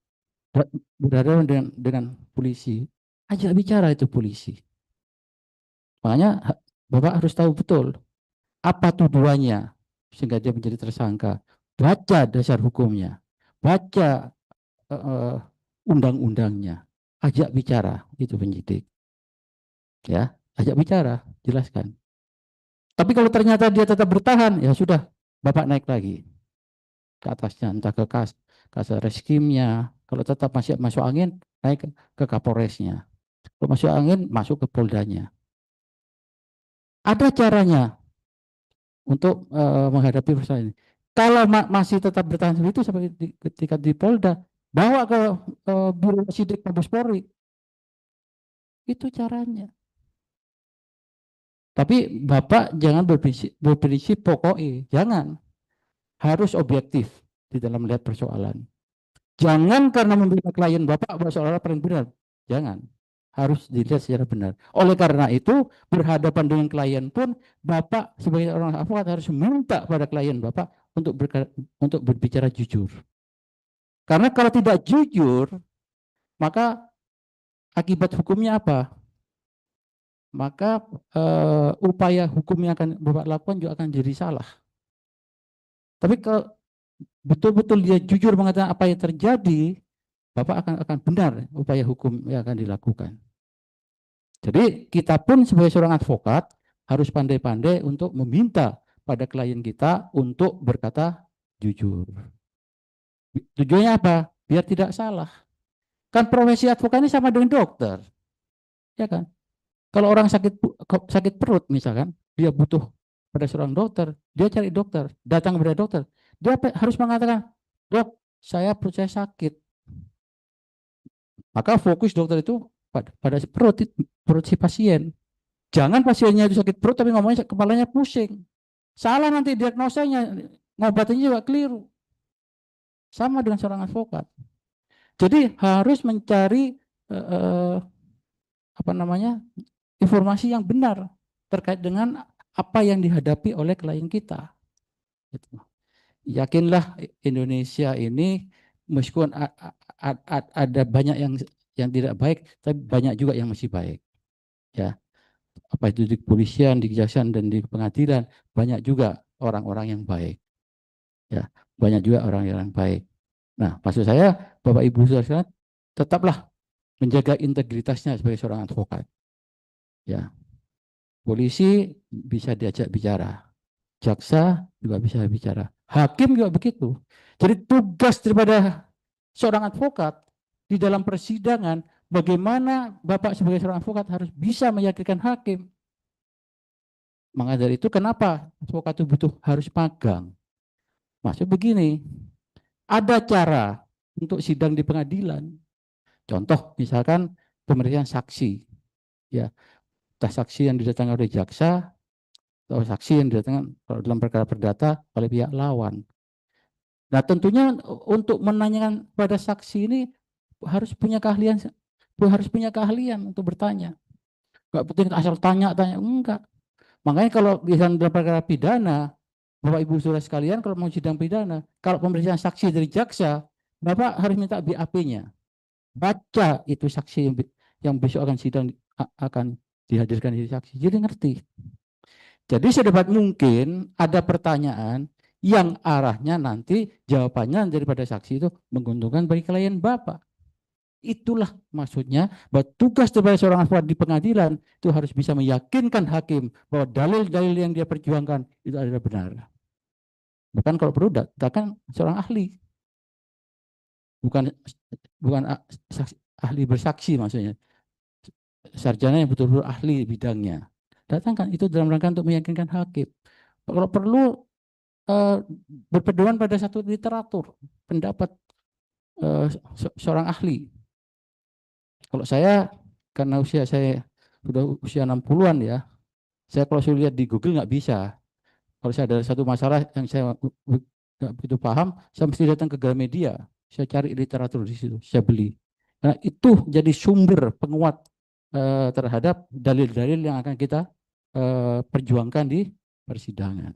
berhadapan dengan polisi, ajak bicara itu polisi. Makanya Bapak harus tahu betul apa tuduhannya sehingga dia menjadi tersangka. Baca dasar hukumnya, baca undang-undangnya, ajak bicara itu penyidik. Ya, ajak bicara, jelaskan. Tapi kalau ternyata dia tetap bertahan, ya sudah, Bapak naik lagi ke atasnya, entah ke kasar reskimnya. Kalau tetap masih masuk angin, naik ke Kapolresnya. Kalau masuk angin, masuk ke Poldanya. Ada caranya untuk menghadapi persoalan ini. Kalau masih tetap bertahan seperti itu sampai ketika di Polda, bawa ke Biro Sidik Mabes Polri. Itu caranya. Tapi Bapak jangan berprinsip pokoknya, jangan. Harus objektif di dalam melihat persoalan. Jangan karena membela klien Bapak seolah-olah paling benar. Jangan. Harus dilihat secara benar. Oleh karena itu, berhadapan dengan klien pun, Bapak sebagai orang advokat harus minta pada klien Bapak untuk berbicara jujur. Karena kalau tidak jujur, maka akibat hukumnya apa? Maka upaya hukum yang akan Bapak lakukan juga akan jadi salah. Tapi kalau betul-betul dia jujur mengatakan apa yang terjadi, Bapak akan benar upaya hukum yang akan dilakukan. Jadi kita pun sebagai seorang advokat harus pandai-pandai untuk meminta pada klien kita untuk berkata jujur. Tujuannya apa? Biar tidak salah. Kan profesi advokat ini sama dengan dokter, ya kan? Kalau orang sakit perut misalkan, dia butuh pada seorang dokter, dia cari dokter, datang kepada dokter, dia harus mengatakan, dok, perut saya sakit. Maka fokus dokter itu pada perut si pasien. Jangan pasiennya itu sakit perut tapi ngomongnya kepalanya pusing. Salah nanti diagnosanya, ngobatinnya juga keliru. Sama dengan seorang advokat. Jadi harus mencari apa namanya informasi yang benar terkait dengan apa yang dihadapi oleh klien kita. Yakinlah Indonesia ini meskipun ada banyak yang tidak baik, tapi banyak juga yang masih baik. Ya, apa itu di kepolisian, di kejaksaan dan di pengadilan banyak juga orang-orang yang baik. Ya, banyak juga orang yang baik. Nah, maksud saya Bapak Ibu saudara tetaplah menjaga integritasnya sebagai seorang advokat. Ya, polisi bisa diajak bicara, jaksa juga bisa bicara, hakim juga begitu. Jadi tugas daripada seorang advokat di dalam persidangan, bagaimana Bapak sebagai seorang advokat harus bisa meyakinkan hakim. Maka dari itu kenapa advokat itu harus magang. Maksud begini, ada cara untuk sidang di pengadilan. Contoh misalkan pemeriksaan saksi, ya, entah saksi yang didatangkan oleh jaksa atau saksi yang didatangkan dalam perkara perdata oleh pihak lawan. Nah tentunya untuk menanyakan pada saksi ini harus punya keahlian untuk bertanya. Enggak penting asal tanya enggak. Makanya kalau dalam perkara pidana, Bapak Ibu Saudara sekalian kalau mau sidang pidana, kalau pemeriksaan saksi dari jaksa, Bapak harus minta BAP-nya. Baca itu saksi yang besok akan sidang akan dihadirkan di saksi. Jadi ngerti. Jadi sedapat mungkin ada pertanyaan yang arahnya nanti jawabannya daripada saksi itu menguntungkan bagi klien Bapak. Itulah maksudnya bahwa tugas daripada seorang advokat di pengadilan itu harus bisa meyakinkan hakim bahwa dalil-dalil yang dia perjuangkan itu adalah benar. Bukan kalau perlu datangkan seorang ahli. Bukan ahli bersaksi maksudnya. Sarjana yang betul-betul ahli bidangnya. Datangkan itu dalam rangka untuk meyakinkan hakim. Kalau perlu berpedoman pada satu literatur pendapat seorang ahli. Kalau saya, karena usia saya sudah usia 60-an ya, saya kalau saya lihat di Google nggak bisa. Kalau saya ada satu masalah yang saya nggak begitu paham, saya mesti datang ke Gramedia. Saya cari literatur di situ, saya beli. Nah, itu jadi sumber penguat terhadap dalil-dalil yang akan kita perjuangkan di persidangan.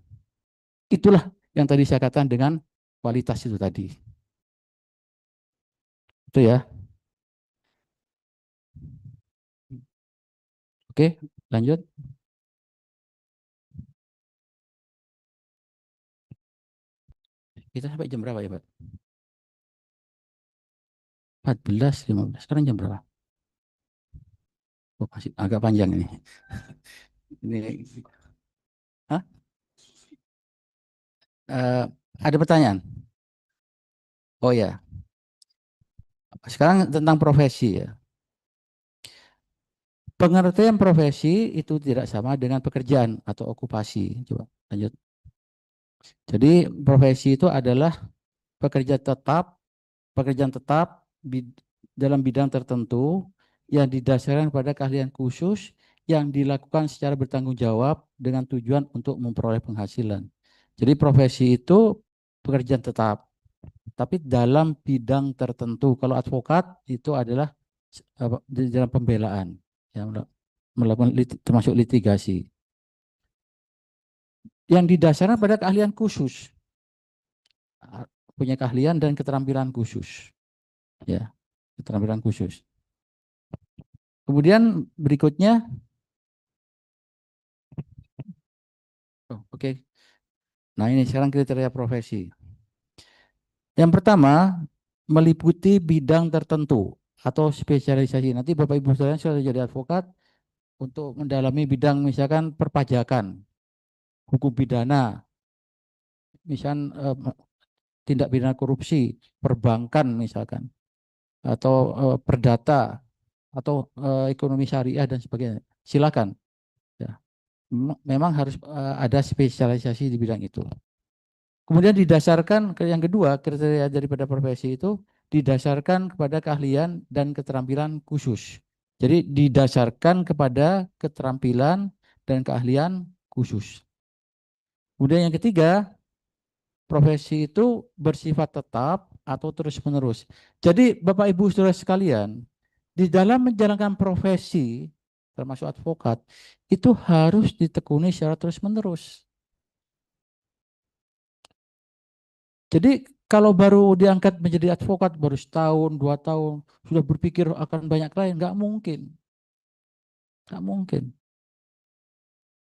Itulah yang tadi saya katakan dengan kualitas itu tadi. Itu ya. Oke, lanjut. Kita sampai jam berapa ya, Pak? 14:15. Sekarang jam berapa? Oh, masih agak panjang ini. Ini, hah? Eh, ada pertanyaan? Oh ya, sekarang tentang profesi ya. Pengertian profesi itu tidak sama dengan pekerjaan atau okupasi. Coba lanjut. Jadi profesi itu adalah pekerja tetap, pekerjaan tetap dalam bidang tertentu yang didasarkan pada keahlian khusus yang dilakukan secara bertanggung jawab dengan tujuan untuk memperoleh penghasilan. Jadi profesi itu pekerjaan tetap, tapi dalam bidang tertentu. Kalau advokat itu adalah di dalam pembelaan, ya, melakukan termasuk litigasi yang didasarkan pada keahlian khusus, punya keahlian dan keterampilan khusus, ya, keterampilan khusus. Kemudian berikutnya, oke. Nah, ini sekarang kriteria profesi. Yang pertama, meliputi bidang tertentu atau spesialisasi. Nanti Bapak Ibu sekalian sudah jadi advokat untuk mendalami bidang misalkan perpajakan, hukum pidana, misalkan tindak pidana korupsi, perbankan misalkan, atau perdata, atau ekonomi syariah dan sebagainya. Silakan. Ya. Memang harus ada spesialisasi di bidang itu. Kemudian didasarkan yang kedua, kriteria daripada profesi itu didasarkan kepada keahlian dan keterampilan khusus. Jadi didasarkan kepada keterampilan dan keahlian khusus. Kemudian yang ketiga, profesi itu bersifat tetap atau terus-menerus. Jadi Bapak Ibu Saudara sekalian, di dalam menjalankan profesi termasuk advokat itu harus ditekuni secara terus-menerus. Jadi kalau baru diangkat menjadi advokat baru setahun, 2 tahun, sudah berpikir akan banyak klien, nggak mungkin. Nggak mungkin.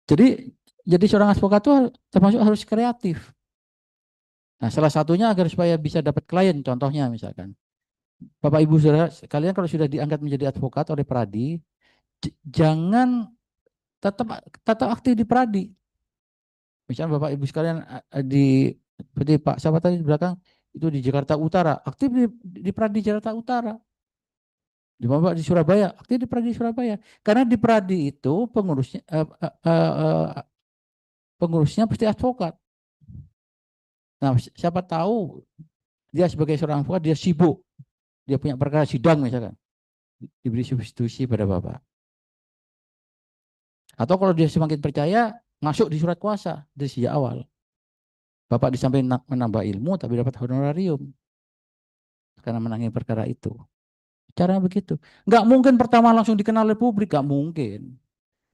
Jadi seorang advokat itu termasuk harus kreatif. Nah, salah satunya agar supaya bisa dapat klien, contohnya misalkan. Bapak Ibu Saudara kalian kalau sudah diangkat menjadi advokat oleh Pradi, jangan tetap tetap aktif di Pradi. Misalnya Bapak Ibu sekalian seperti Pak siapa tadi di belakang itu di Jakarta Utara, aktif di Pradi Jakarta Utara. Di Bapak di Surabaya, aktif di Pradi Surabaya. Karena di Pradi itu pengurusnya pasti advokat. Nah, siapa tahu dia sebagai seorang advokat dia sibuk, dia punya perkara sidang misalkan, diberi substitusi pada Bapak. Atau kalau dia semakin percaya, masuk di surat kuasa dari sejak awal. Bapak di samping menambah ilmu, tapi dapat honorarium karena menangani perkara itu. Caranya begitu. Nggak mungkin pertama langsung dikenal oleh publik, nggak mungkin.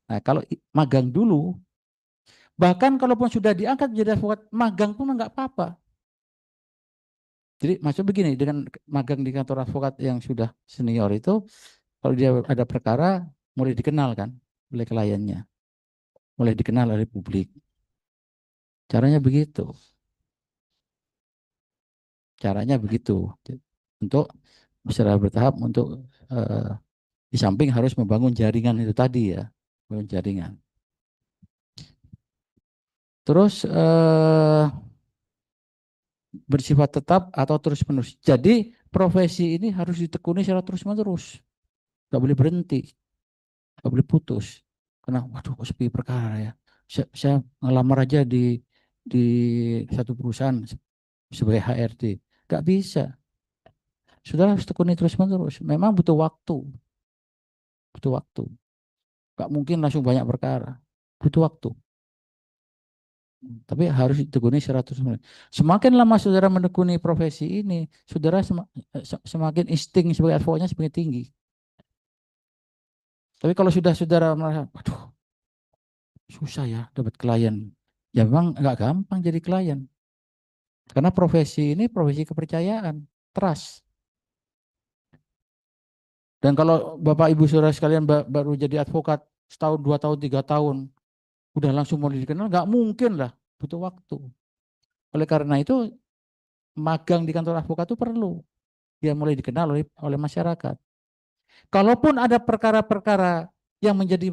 Nah, kalau magang dulu, bahkan kalaupun sudah diangkat menjadi advokat, magang pun nggak apa-apa. Jadi maksud begini, dengan magang di kantor advokat yang sudah senior itu, kalau dia ada perkara, mulai dikenal kan oleh kliennya, mulai dikenal oleh publik. Caranya begitu. Caranya begitu. Untuk secara bertahap untuk di samping harus membangun jaringan itu tadi ya, membangun jaringan. Terus bersifat tetap atau terus-menerus. Jadi profesi ini harus ditekuni secara terus-menerus. Nggak boleh berhenti, nggak boleh putus. Karena waduh kok sepi perkara ya. Saya ngelamar aja di satu perusahaan sebagai HRD. Nggak bisa. Saudara harus tekuni terus-menerus. Memang butuh waktu, butuh waktu. Gak mungkin langsung banyak perkara, butuh waktu. Tapi harus ditekuni 100%. Semakin lama saudara menekuni profesi ini, saudara semakin insting sebagai advokatnya semakin tinggi. Tapi kalau sudah saudara merasa, aduh, susah ya dapat klien. Ya memang nggak gampang jadi klien. Karena profesi ini profesi kepercayaan, trust. Dan kalau Bapak Ibu Saudara sekalian baru jadi advokat setahun, 2 tahun, 3 tahun, udah langsung mulai dikenal, nggak mungkin lah, butuh waktu. Oleh karena itu, magang di kantor advokat itu perlu. Dia mulai dikenal oleh masyarakat. Kalaupun ada perkara-perkara yang menjadi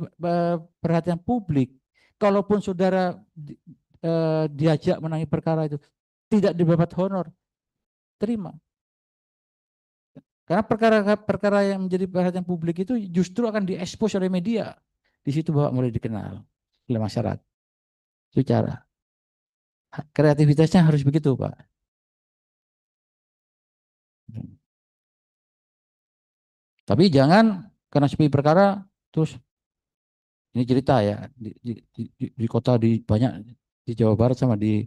perhatian publik, kalaupun saudara diajak menangani perkara itu, tidak didapat honor, terima. Karena perkara-perkara yang menjadi perhatian publik itu justru akan diekspos oleh media. Di situ Bapak mulai dikenal oleh masyarakat. Itu cara. Kreativitasnya harus begitu, Pak. Tapi jangan karena sepi perkara terus ini cerita ya di kota di banyak di Jawa Barat sama di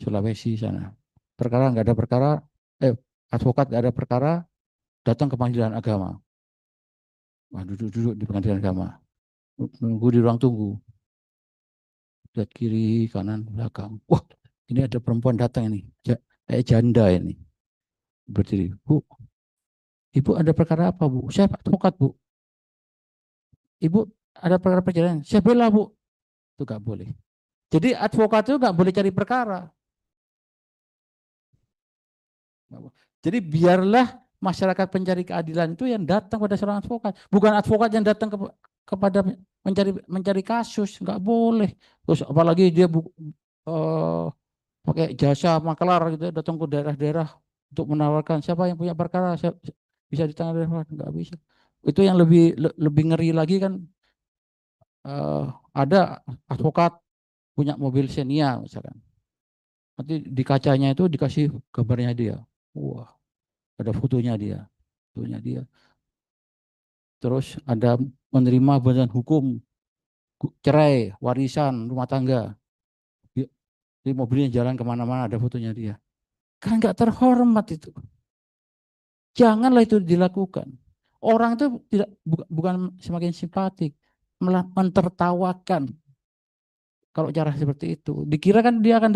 Sulawesi sana. Perkara nggak ada perkara, advokat nggak ada perkara, datang ke pengadilan agama. Wah, duduk-duduk di pengadilan agama. Nunggu di ruang tunggu. Lihat kiri, kanan, belakang. Wah, ini ada perempuan datang ini. Kayak janda ini. Berdiri. Bu, Ibu ada perkara apa, Bu? Saya advokat, Bu. Ibu ada perkara perjalanan. Saya bela, Bu. Itu nggak boleh. Jadi advokat itu nggak boleh cari perkara. Jadi biarlah masyarakat pencari keadilan itu yang datang pada seorang advokat, bukan advokat yang datang kepada mencari kasus, nggak boleh. Terus apalagi dia pakai jasa makelar gitu, datang ke daerah-daerah untuk menawarkan siapa yang punya perkara bisa ditangani, nggak bisa. Itu yang lebih ngeri lagi kan, ada advokat punya mobil Xenia misalkan, nanti di kacanya itu dikasih gambarnya dia, wah ada fotonya dia. Terus ada menerima bantuan hukum, cerai, warisan, rumah tangga. Di mobilnya jalan kemana-mana ada fotonya dia. Kan nggak terhormat itu. Janganlah itu dilakukan. Orang itu tidak bukan semakin simpatik, malah mentertawakan kalau cara seperti itu. Dikira kan dia akan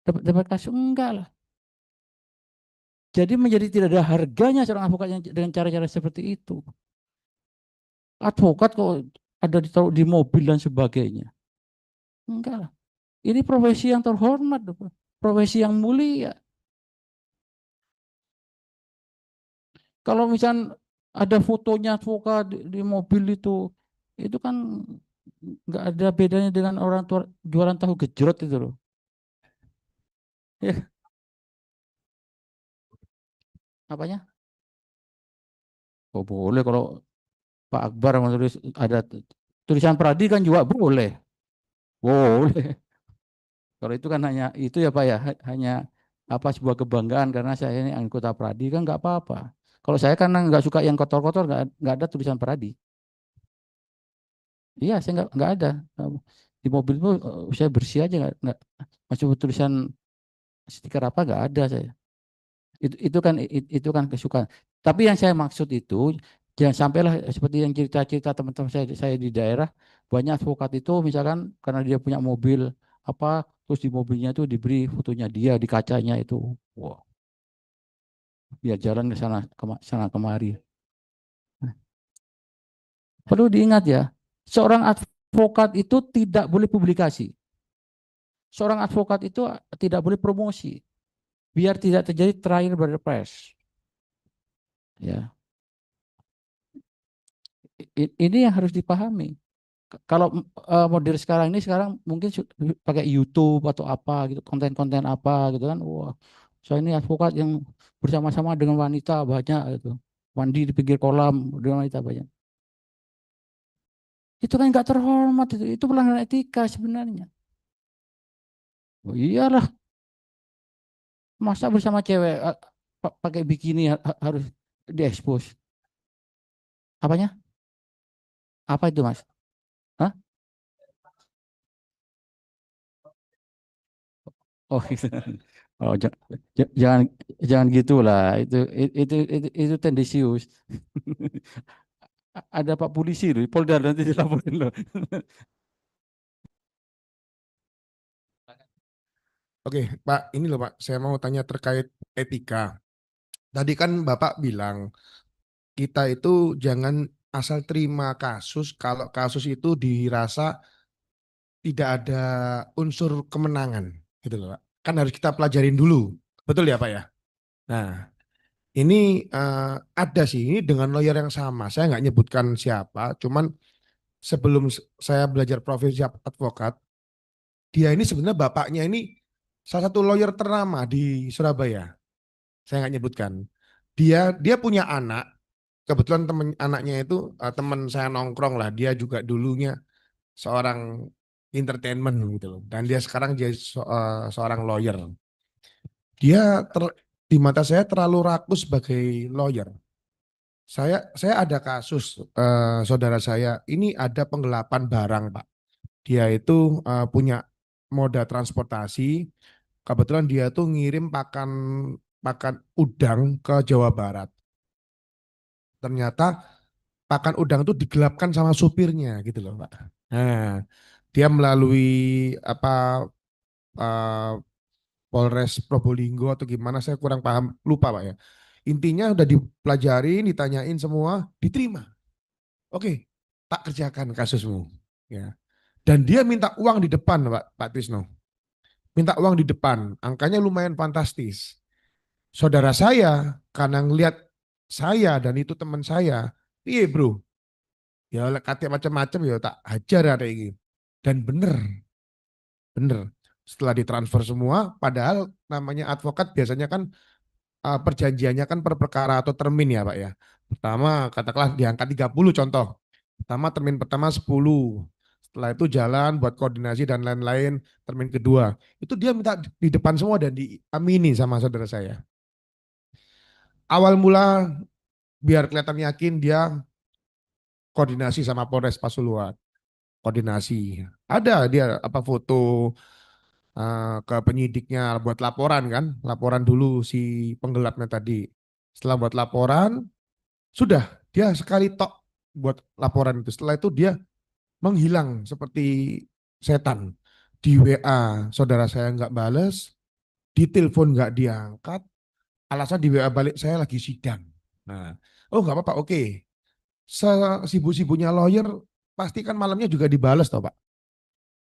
dapat kasus, enggak lah. Jadi menjadi tidak ada harganya seorang advokat yang dengan cara-cara seperti itu. Advokat kok ada ditaruh di mobil dan sebagainya. Enggak lah. Ini profesi yang terhormat, profesi yang mulia. Kalau misal ada fotonya advokat di mobil itu kan nggak ada bedanya dengan orang tua jualan tahu gejrot itu loh. Ya, apanya? Oh boleh kalau Pak Akbar menulis ada tulisan Pradi kan juga boleh. Boleh. Kalau itu kan hanya itu ya Pak ya, hanya apa sebuah kebanggaan karena saya ini anggota Pradi kan nggak apa-apa. Kalau saya karena nggak suka yang kotor-kotor, nggak ada tulisan Pradi. Iya, saya nggak ada. Di mobil itu saya bersih aja, nggak masuk tulisan stiker apa nggak ada saya. Itu kan kesukaan. Tapi yang saya maksud itu jangan sampailah seperti yang cerita-cerita teman-teman saya di daerah, banyak advokat itu misalkan karena dia punya mobil apa, terus di mobilnya itu diberi fotonya dia di kacanya itu. Wow, biar jalan ke sana kemari. Perlu diingat ya, seorang advokat itu tidak boleh publikasi. Seorang advokat itu tidak boleh promosi, biar tidak terjadi trial by the press. Ya, ini yang harus dipahami. Kalau model sekarang ini sekarang mungkin pakai YouTube atau apa gitu, konten-konten apa gitu kan. Wah, saya ini advokat yang bersama-sama dengan wanita banyak gitu. Mandi di pinggir kolam dengan wanita banyak. Itu kan nggak terhormat itu. Itu pelanggaran etika sebenarnya. Oh, iyalah, masa bersama cewek pakai bikini harus diekspos. Apanya? Apa itu, Mas? Hah? Oh, gitu. Oh, jangan jangan gitulah. Itu tendensius. Ada Pak Polisi loh, Polda nanti dilaporin loh. Oke, Pak, ini loh Pak, saya mau tanya terkait etika. Tadi kan Bapak bilang kita itu jangan asal terima kasus kalau kasus itu dirasa tidak ada unsur kemenangan, gitu loh Pak. Kan harus kita pelajarin dulu, betul ya Pak ya? Nah, ini ada sih ini dengan lawyer yang sama. Saya nggak nyebutkan siapa, cuman sebelum saya belajar profesi advokat, dia ini sebenarnya bapaknya ini salah satu lawyer ternama di Surabaya. Saya nggak nyebutkan. Dia punya anak. Kebetulan temen anaknya itu teman saya nongkrong lah. Dia juga dulunya seorang entertainment gitu loh. Dan dia sekarang jadi seorang lawyer. Dia di mata saya terlalu rakus sebagai lawyer. Saya ada kasus saudara saya ini ada penggelapan barang Pak. Dia itu punya moda transportasi. Kebetulan dia tuh ngirim pakan pakan udang ke Jawa Barat. Ternyata pakan udang itu digelapkan sama supirnya gitu loh Pak. Nah, dia melalui apa eh, Polres Probolinggo atau gimana saya kurang paham, lupa Pak ya. Intinya udah dipelajarin, ditanyain semua, diterima. Oke, tak kerjakan kasusmu. Ya. Dan dia minta uang di depan Pak Tisno. Minta uang di depan, angkanya lumayan fantastis. Saudara saya karena ngelihat saya dan itu teman saya, iya bro, ya kata macam-macam ya tak hajar ada ini. Dan bener. Setelah ditransfer semua, padahal namanya advokat biasanya kan perjanjiannya kan per perkara atau termin ya Pak ya. Pertama katakanlah diangkat 30 contoh. Pertama termin pertama 10. Setelah itu jalan buat koordinasi dan lain-lain. Termin kedua. Itu dia minta di depan semua dan diamini sama saudara saya. Awal mula biar kelihatan yakin dia koordinasi sama Polres Pasuruan. Koordinasi. Ada dia apa foto ke penyidiknya buat laporan kan. Laporan dulu si penggelapnya tadi. Setelah buat laporan, sudah dia sekali tok buat laporan itu. Setelah itu dia menghilang seperti setan. Di WA saudara saya nggak bales, di telepon nggak diangkat, alasan di WA balik saya lagi sidang. Nah, oh nggak apa-apa, oke. Sesibuk-sibuknya lawyer, pasti kan malamnya juga dibales toh Pak.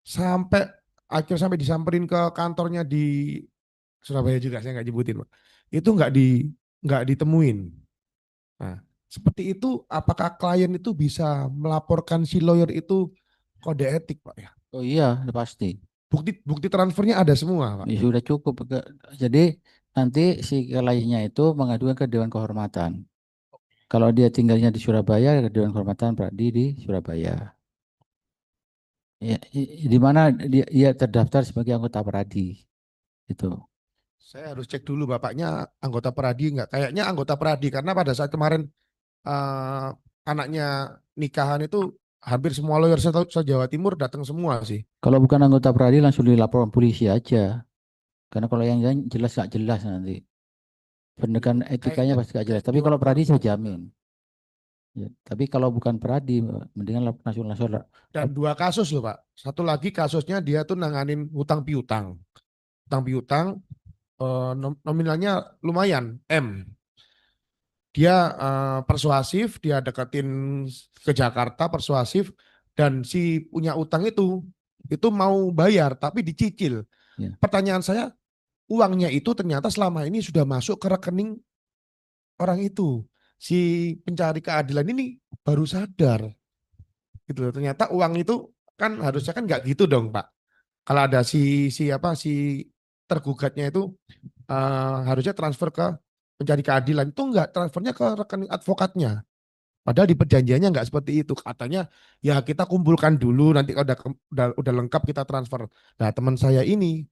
Sampai akhir sampai disamperin ke kantornya di Surabaya juga, saya nggak nyebutin Pak. Itu nggak ditemuin. Nah, seperti itu, apakah klien itu bisa melaporkan si lawyer itu kode etik, Pak ya? Oh iya, udah pasti. Bukti bukti transfernya ada semua, Pak. Ya, sudah cukup. Jadi nanti si kliennya itu mengadukan ke Dewan Kehormatan. Kalau dia tinggalnya di Surabaya, ke Dewan Kehormatan Pradi di Surabaya. Ya, di mana dia terdaftar sebagai anggota Pradi. Itu. Saya harus cek dulu bapaknya anggota Peradi nggak? Kayaknya anggota Peradi karena pada saat kemarin eh, anaknya nikahan itu hampir semua lawyer se-Jawa Timur datang semua sih. Kalau bukan anggota Pradi langsung dilaporkan polisi aja. Karena kalau yang lain jelas nggak jelas nanti. Pendekatan etikanya Kayaknya pasti nggak jelas. Tapi Dewan kalau Pradi saya Perwakilan. jamin. Ya, tapi kalau bukan Pradi, mendingan langsung Dan dua kasus loh Pak. Satu lagi kasusnya dia tuh nanganin hutang piutang. Hutang piutang nominalnya lumayan M. Dia persuasif, dia deketin ke Jakarta persuasif dan si punya utang itu mau bayar tapi dicicil. ya. Pertanyaan saya, uangnya itu ternyata selama ini sudah masuk ke rekening orang itu. Si pencari keadilan ini baru sadar gitu loh. Ternyata uang itu kan harusnya kan nggak gitu dong, Pak. Kalau ada si tergugatnya itu harusnya transfer ke pencari keadilan itu enggak transfernya ke rekening advokatnya. Padahal di perjanjiannya enggak seperti itu. Katanya ya kita kumpulkan dulu nanti kalau udah lengkap kita transfer. Nah, teman saya ini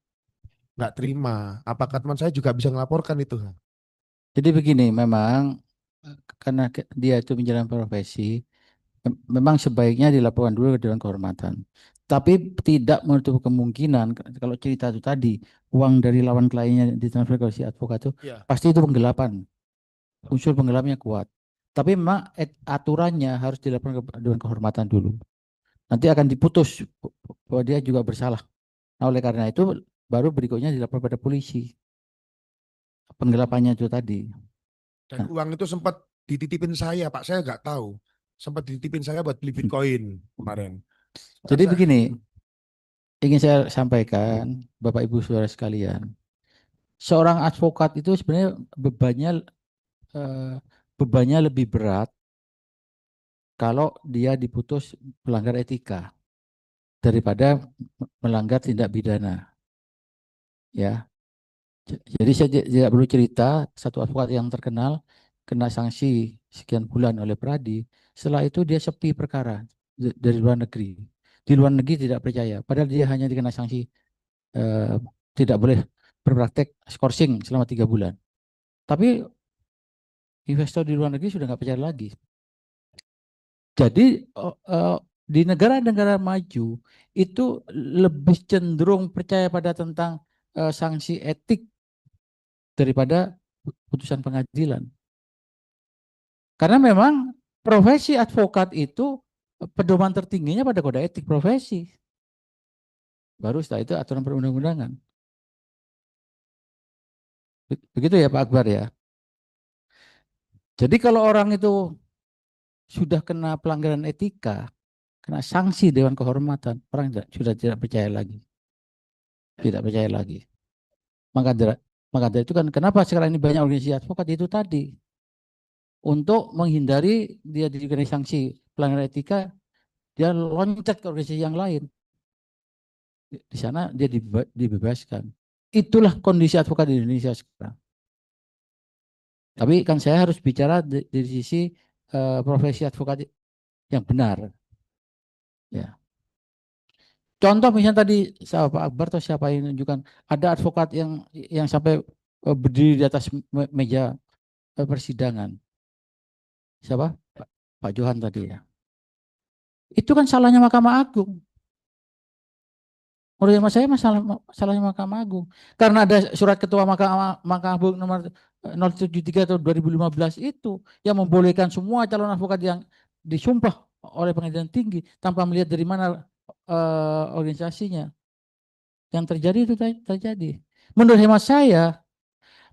enggak terima. Apakah teman saya juga bisa melaporkan itu? Jadi begini, memang karena dia itu menjalankan profesi, memang sebaiknya dilaporkan dulu ke Dewan Kehormatan. Tapi tidak menutup kemungkinan kalau cerita itu tadi uang dari lawan kliennya ditransfer ke si advokat itu Iya. pasti itu penggelapan. Unsur penggelapnya kuat. Tapi memang aturannya harus dilaporkan ke Dewan Kehormatan dulu. Nanti akan diputus bahwa dia juga bersalah. Nah, oleh karena itu baru berikutnya dilaporkan pada polisi. Penggelapannya itu tadi. Dan Nah, uang itu sempat dititipin saya, Pak. Saya nggak tahu. Sempat dititipin saya buat beli Bitcoin kemarin. Dan jadi saya, begini, ingin saya sampaikan, Bapak Ibu Saudara sekalian, seorang advokat itu sebenarnya eh, bebannya lebih berat kalau dia diputus melanggar etika daripada melanggar tindak pidana. Ya, jadi saya tidak perlu cerita satu advokat yang terkenal kena sanksi sekian bulan oleh Peradi. Setelah itu dia sepi perkara dari luar negeri. Di luar negeri tidak percaya, padahal dia hanya dikena sanksi eh, tidak boleh berpraktek skorsing selama 3 bulan. Tapi investor di luar negeri sudah nggak percaya lagi. Jadi di negara-negara maju itu lebih cenderung percaya pada tentang sanksi etik daripada putusan pengadilan. Karena memang profesi advokat itu pedoman tertingginya pada kode etik profesi. Baru setelah itu aturan perundang-undangan. Begitu ya Pak Akbar ya. Jadi kalau orang itu sudah kena pelanggaran etika, kena sanksi Dewan Kehormatan, orang sudah tidak percaya lagi. Tidak percaya lagi. Maka dari itu kan kenapa sekarang ini banyak organisasi advokat itu tadi. Untuk menghindari dia dikenai sanksi pelanggaran etika, dia loncat ke organisasi yang lain. Di sana dia dibebaskan. Itulah kondisi advokat di Indonesia sekarang. Tapi kan saya harus bicara dari sisi profesi advokat yang benar. Ya. Contoh misalnya tadi Pak Akbar atau siapa yang menunjukkan ada advokat yang sampai berdiri di atas meja persidangan. Siapa? Pak Johan tadi ya. Itu kan salahnya Mahkamah Agung. Menurut hemat saya salahnya Mahkamah Agung. Karena ada surat Ketua Mahkamah Agung nomor 073 tahun 2015 itu yang membolehkan semua calon advokat yang disumpah oleh pengadilan tinggi tanpa melihat dari mana organisasinya. Yang terjadi itu terjadi. Menurut hemat saya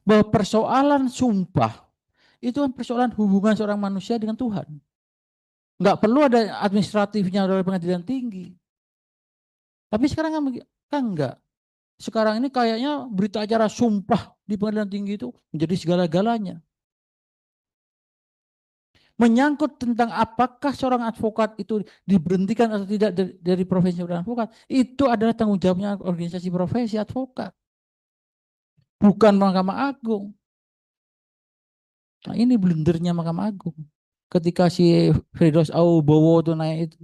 bahwa persoalan sumpah itu kan persoalan hubungan seorang manusia dengan Tuhan. Nggak perlu ada administratifnya oleh pengadilan tinggi. Tapi sekarang kan enggak. Sekarang ini kayaknya berita acara sumpah di pengadilan tinggi itu menjadi segala-galanya. Menyangkut tentang apakah seorang advokat itu diberhentikan atau tidak dari profesi seorang advokat, itu adalah tanggung jawabnya organisasi profesi advokat. Bukan Mahkamah Agung. Nah, ini blendernya Mahkamah Agung. Ketika si Firdaus Aubowo itu naik itu.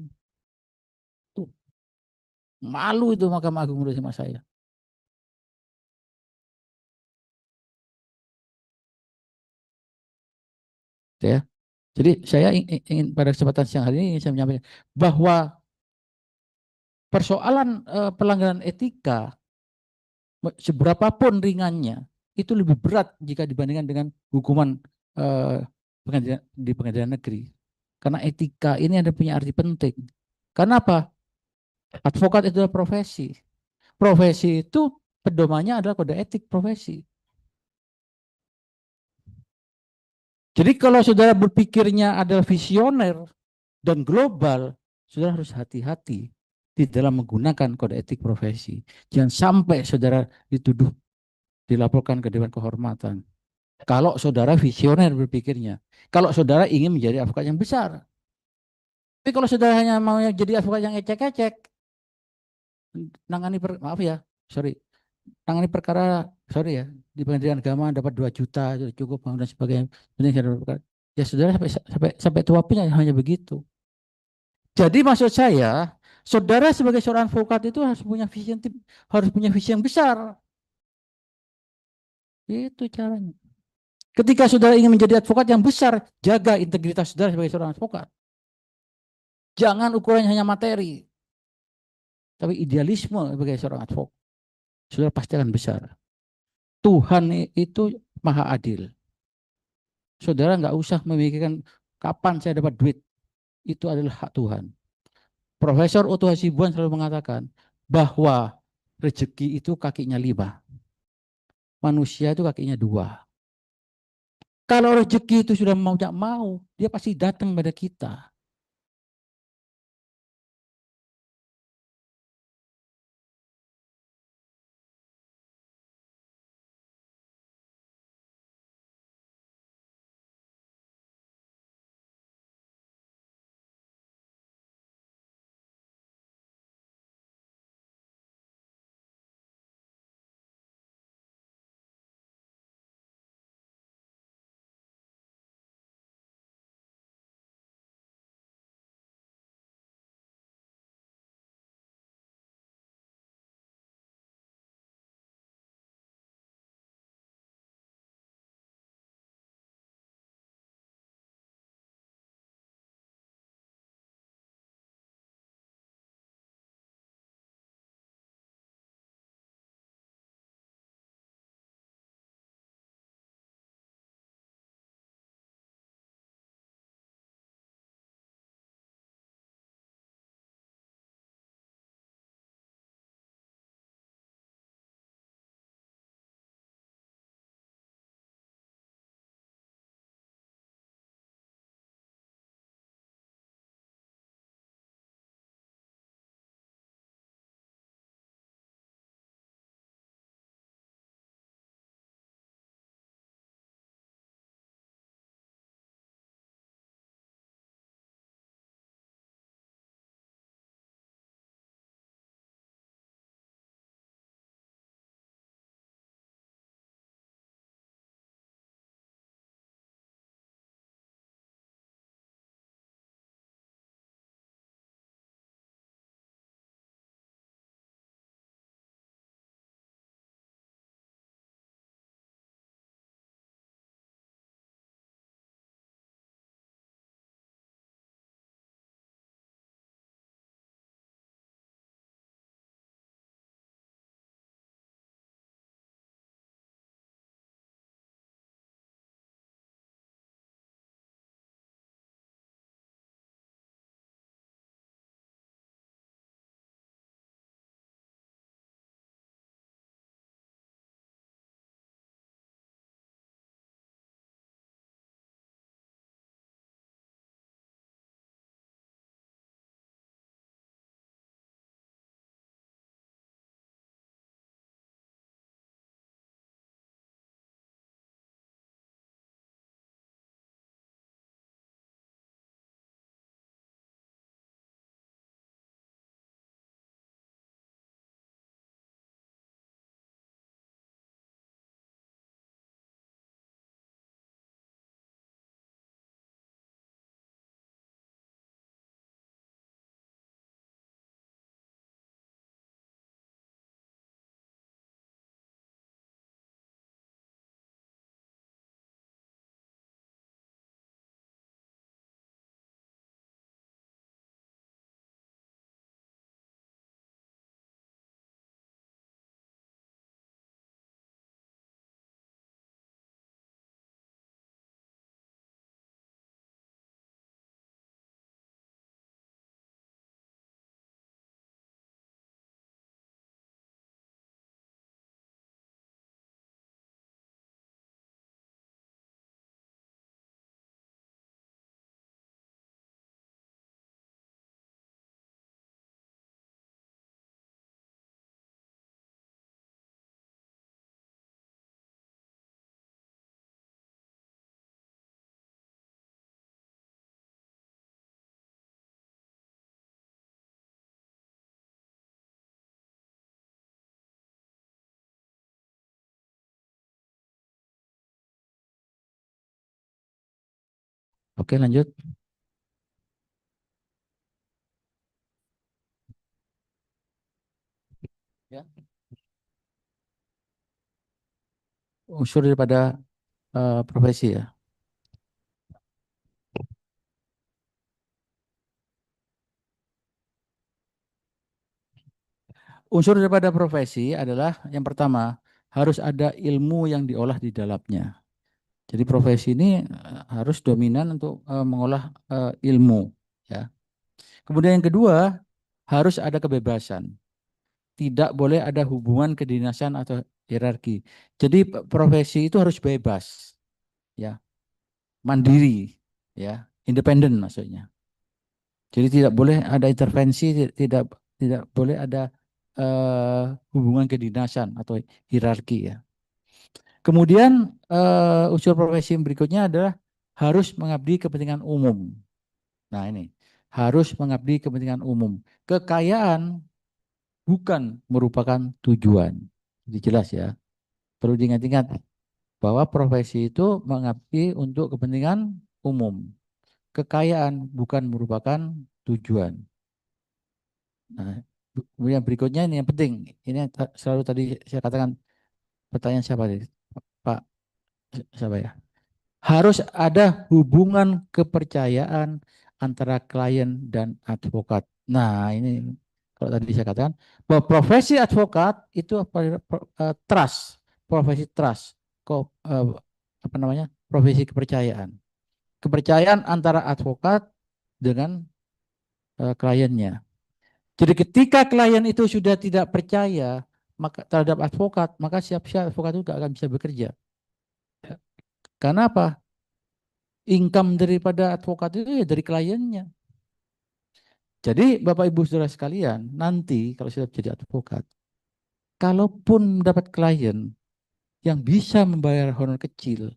Tuh, malu itu Mahkamah Agung menurut sama saya. Ya. Jadi saya ingin pada kesempatan siang hari ini ingin saya menyampaikan bahwa persoalan pelanggaran etika seberapapun ringannya itu lebih berat jika dibandingkan dengan hukuman di pengadilan negeri. Karena etika ini ada punya arti penting. Karena apa? Advokat itu adalah profesi. Profesi itu pedomannya adalah kode etik profesi. Jadi kalau saudara berpikirnya adalah visioner dan global, saudara harus hati-hati di dalam menggunakan kode etik profesi. Jangan sampai saudara dituduh dilaporkan ke Dewan Kehormatan. Kalau saudara visioner berpikirnya, kalau saudara ingin menjadi advokat yang besar. Tapi kalau saudara hanya mau jadi advokat yang ecek-ecek, maaf ya, sorry, tangani perkara, sorry ya, di pengadilan agama dapat 2 juta cukup dan sebagainya. Ya saudara sampai tua pun hanya begitu. Jadi maksud saya, saudara sebagai seorang advokat itu harus punya visi yang besar. Itu caranya. Ketika saudara ingin menjadi advokat yang besar, jaga integritas saudara sebagai seorang advokat. Jangan ukurannya hanya materi, tapi idealisme sebagai seorang advokat. Saudara pasti akan besar. Tuhan itu maha adil. Saudara nggak usah memikirkan kapan saya dapat duit. Itu adalah hak Tuhan. Profesor Otto Hasibuan selalu mengatakan bahwa rezeki itu kakinya 5. Manusia itu kakinya 2. Kalau rezeki itu sudah mau tidak mau, dia pasti datang pada kita. Oke, lanjut. Ya. Unsur daripada profesi ya. Unsur daripada profesi adalah yang pertama harus ada ilmu yang diolah di dalamnya. Jadi profesi ini harus dominan untuk mengolah ilmu, ya. Kemudian yang kedua harus ada kebebasan. Tidak boleh ada hubungan kedinasan atau hierarki. Jadi profesi itu harus bebas, ya, mandiri, ya, independen maksudnya. Jadi tidak boleh ada intervensi, tidak tidak boleh ada hubungan kedinasan atau hierarki, ya. Kemudian unsur profesi yang berikutnya adalah harus mengabdi kepentingan umum. Nah ini harus mengabdi kepentingan umum. Kekayaan bukan merupakan tujuan. Jadi jelas ya. Perlu diingat-ingat bahwa profesi itu mengabdi untuk kepentingan umum. Kekayaan bukan merupakan tujuan. Nah, kemudian berikutnya ini yang penting. Ini yang selalu tadi saya katakan, pertanyaan siapa tadi? Pak siapa ya? Harus ada hubungan kepercayaan antara klien dan advokat. Nah, ini kalau tadi saya katakan bahwa profesi advokat itu trust, profesi trust, apa namanya? Profesi kepercayaan. Kepercayaan antara advokat dengan kliennya. Jadi ketika klien itu sudah tidak percaya maka terhadap advokat, maka siap-siap advokat itu tidak akan bisa bekerja. Karena apa? Income daripada advokat itu ya dari kliennya. Jadi Bapak Ibu Saudara sekalian, nanti kalau sudah jadi advokat, kalaupun mendapat klien yang bisa membayar honor kecil,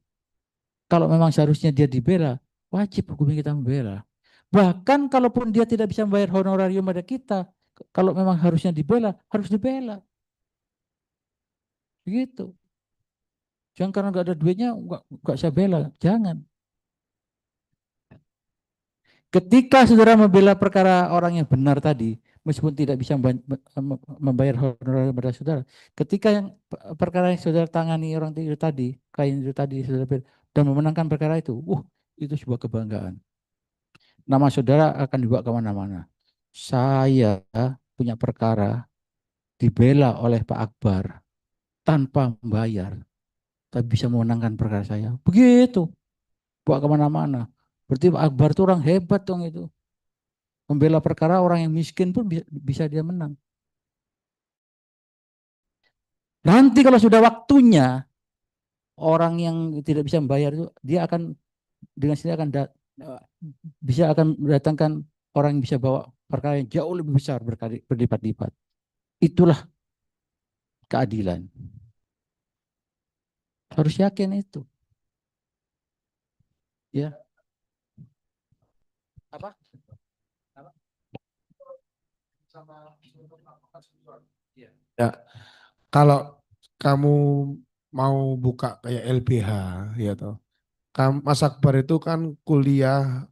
kalau memang seharusnya dia dibela, wajib hukum kita membela. Bahkan kalaupun dia tidak bisa membayar honorarium pada kita, kalau memang harusnya dibela, harus dibela. Begitu. Jangan karena nggak ada duitnya, nggak saya bela. Jangan. Ketika saudara membela perkara orang yang benar tadi, meskipun tidak bisa membayar honorar kepada saudara, ketika yang perkara yang saudara tangani orang itu tadi, klien itu tadi saudara bela, dan memenangkan perkara itu sebuah kebanggaan. Nama saudara akan dibawa kemana-mana. Saya punya perkara dibela oleh Pak Akbar tanpa membayar, tapi bisa memenangkan perkara saya. Begitu, bawa kemana-mana. Berarti Pak Akbar itu orang hebat dong itu. Membela perkara orang yang miskin pun bisa dia menang. Nanti kalau sudah waktunya orang yang tidak bisa membayar itu dia akan dengan sendiri akan bisa akan mendatangkan orang yang bisa bawa perkara yang jauh lebih besar berlipat-lipat. Itulah keadilan. Harus yakin itu. Ya. Apa? Ya, kalau kamu mau buka kayak LBH ya toh. Mas Akbar itu kan kuliah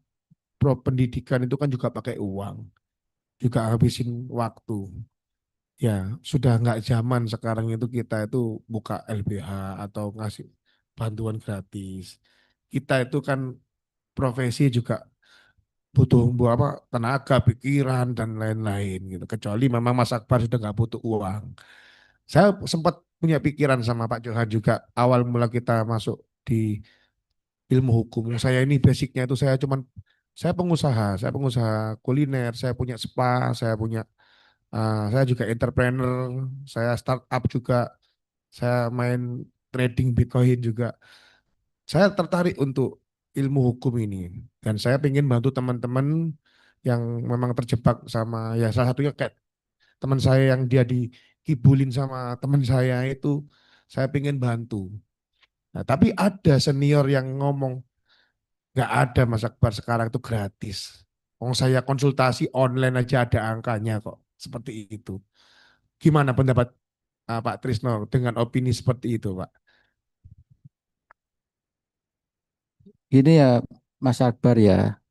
pro pendidikan itu kan juga pakai uang, juga habisin waktu. Ya, sudah nggak zaman sekarang itu kita itu buka LBH atau ngasih bantuan gratis. Kita itu kan profesi juga butuh apa tenaga, pikiran dan lain-lain gitu. Kecuali memang Mas Akbar sudah nggak butuh uang. Saya sempat punya pikiran sama Pak Johan juga awal mula kita masuk di ilmu hukum. Saya ini basicnya itu saya pengusaha kuliner, saya punya spa, saya juga entrepreneur, saya startup juga, saya main trading Bitcoin juga. Saya tertarik untuk ilmu hukum ini dan saya ingin bantu teman-teman yang memang terjebak sama ya salah satunya kayak teman saya yang dia dikibulin sama teman saya itu saya ingin bantu. Nah, tapi ada senior yang ngomong nggak ada Mas Akbar sekarang itu gratis. Oh, saya konsultasi online aja ada angkanya kok. Seperti itu. Gimana pendapat Pak Trisno dengan opini seperti itu, Pak? Gini ya Mas Akbar ya.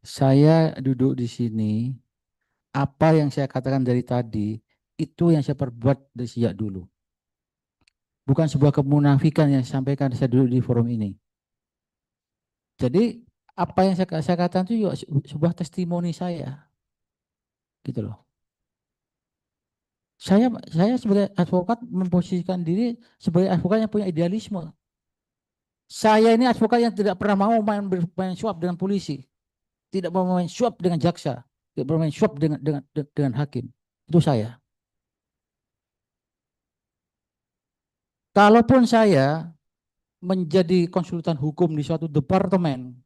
Saya duduk di sini, apa yang saya katakan dari tadi, itu yang saya perbuat dari sejak dulu. bukan sebuah kemunafikan yang disampaikan saya dulu di forum ini. Jadi apa yang saya katakan itu juga sebuah testimoni saya, gitu loh. Saya sebagai advokat memposisikan diri sebagai advokat yang punya idealisme. Saya ini advokat yang tidak pernah mau bermain suap dengan polisi, tidak mau main suap dengan jaksa, tidak bermain suap dengan hakim. Itu saya. Kalaupun saya menjadi konsultan hukum di suatu departemen,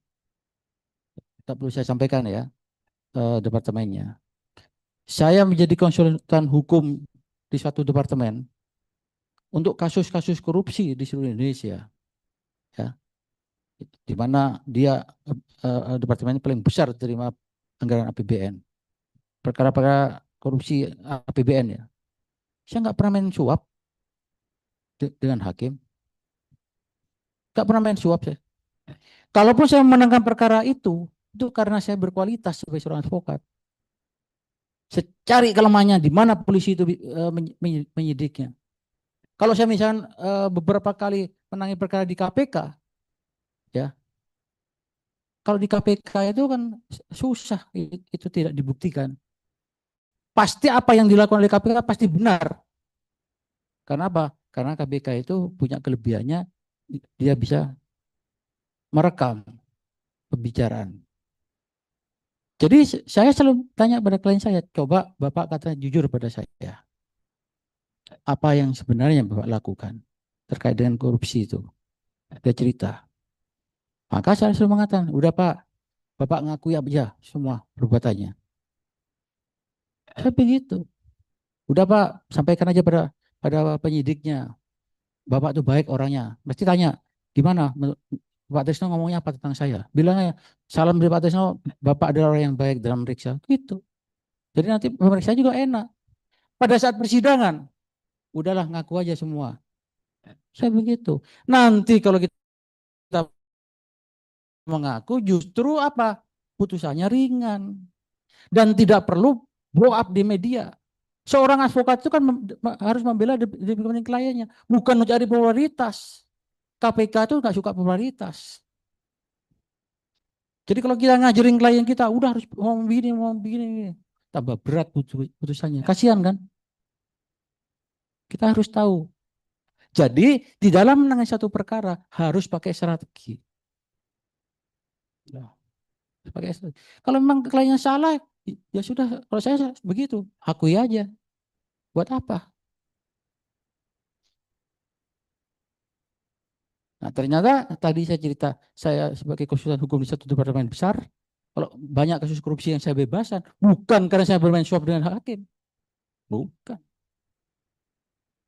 tak perlu saya sampaikan ya, departemennya. Saya menjadi konsultan hukum di suatu departemen untuk kasus-kasus korupsi di seluruh Indonesia, ya, di mana dia departemen paling besar terima anggaran APBN, perkara-perkara korupsi APBN ya. Saya nggak pernah main suap dengan hakim, nggak pernah main suap saya. Kalaupun saya memenangkan perkara itu karena saya berkualitas sebagai seorang advokat. Saya cari kelemahannya di mana polisi itu menyidiknya. Kalau saya misalnya beberapa kali menangi perkara di KPK, ya, kalau di KPK itu kan susah, itu tidak dibuktikan. Pasti apa yang dilakukan oleh KPK pasti benar. Karena apa? Karena KPK itu punya kelebihannya, dia bisa merekam pembicaraan. Jadi saya selalu tanya pada klien saya, coba Bapak kata jujur pada saya, apa yang sebenarnya Bapak lakukan terkait dengan korupsi itu? Dia cerita. Maka saya selalu mengatakan, udah Pak, Bapak ngakui aja semua perbuatannya. Saya begitu. Udah Pak, sampaikan aja pada penyidiknya. Bapak tuh baik orangnya. Pasti tanya, gimana Pak Trisno ngomongnya apa tentang saya? Bilangnya, salam dari Pak Trisno, Bapak adalah orang yang baik dalam meriksa. Gitu. Jadi nanti pemeriksa juga enak. Pada saat persidangan, udahlah ngaku aja semua. Saya begitu. Nanti kalau kita mengaku justru apa? Putusannya ringan. Dan tidak perlu blow up di media. Seorang advokat itu kan harus membela demi kepentingan kliennya, bukan mencari popularitas. KPK itu nggak suka popularitas. Jadi kalau kita ngajarin klien kita, udah harus mau begini, tambah berat putusannya. Kasihan kan? Kita harus tahu. Jadi di dalam menangani satu perkara harus pakai strategi. Nah, pakai strategi. Kalau memang kliennya salah, ya sudah. Kalau saya begitu, akui aja. Buat apa? Nah, ternyata tadi saya cerita, saya sebagai konsultan hukum di satu departemen besar, kalau banyak kasus korupsi yang saya bebaskan, bukan karena saya bermain suap dengan hakim. Bukan.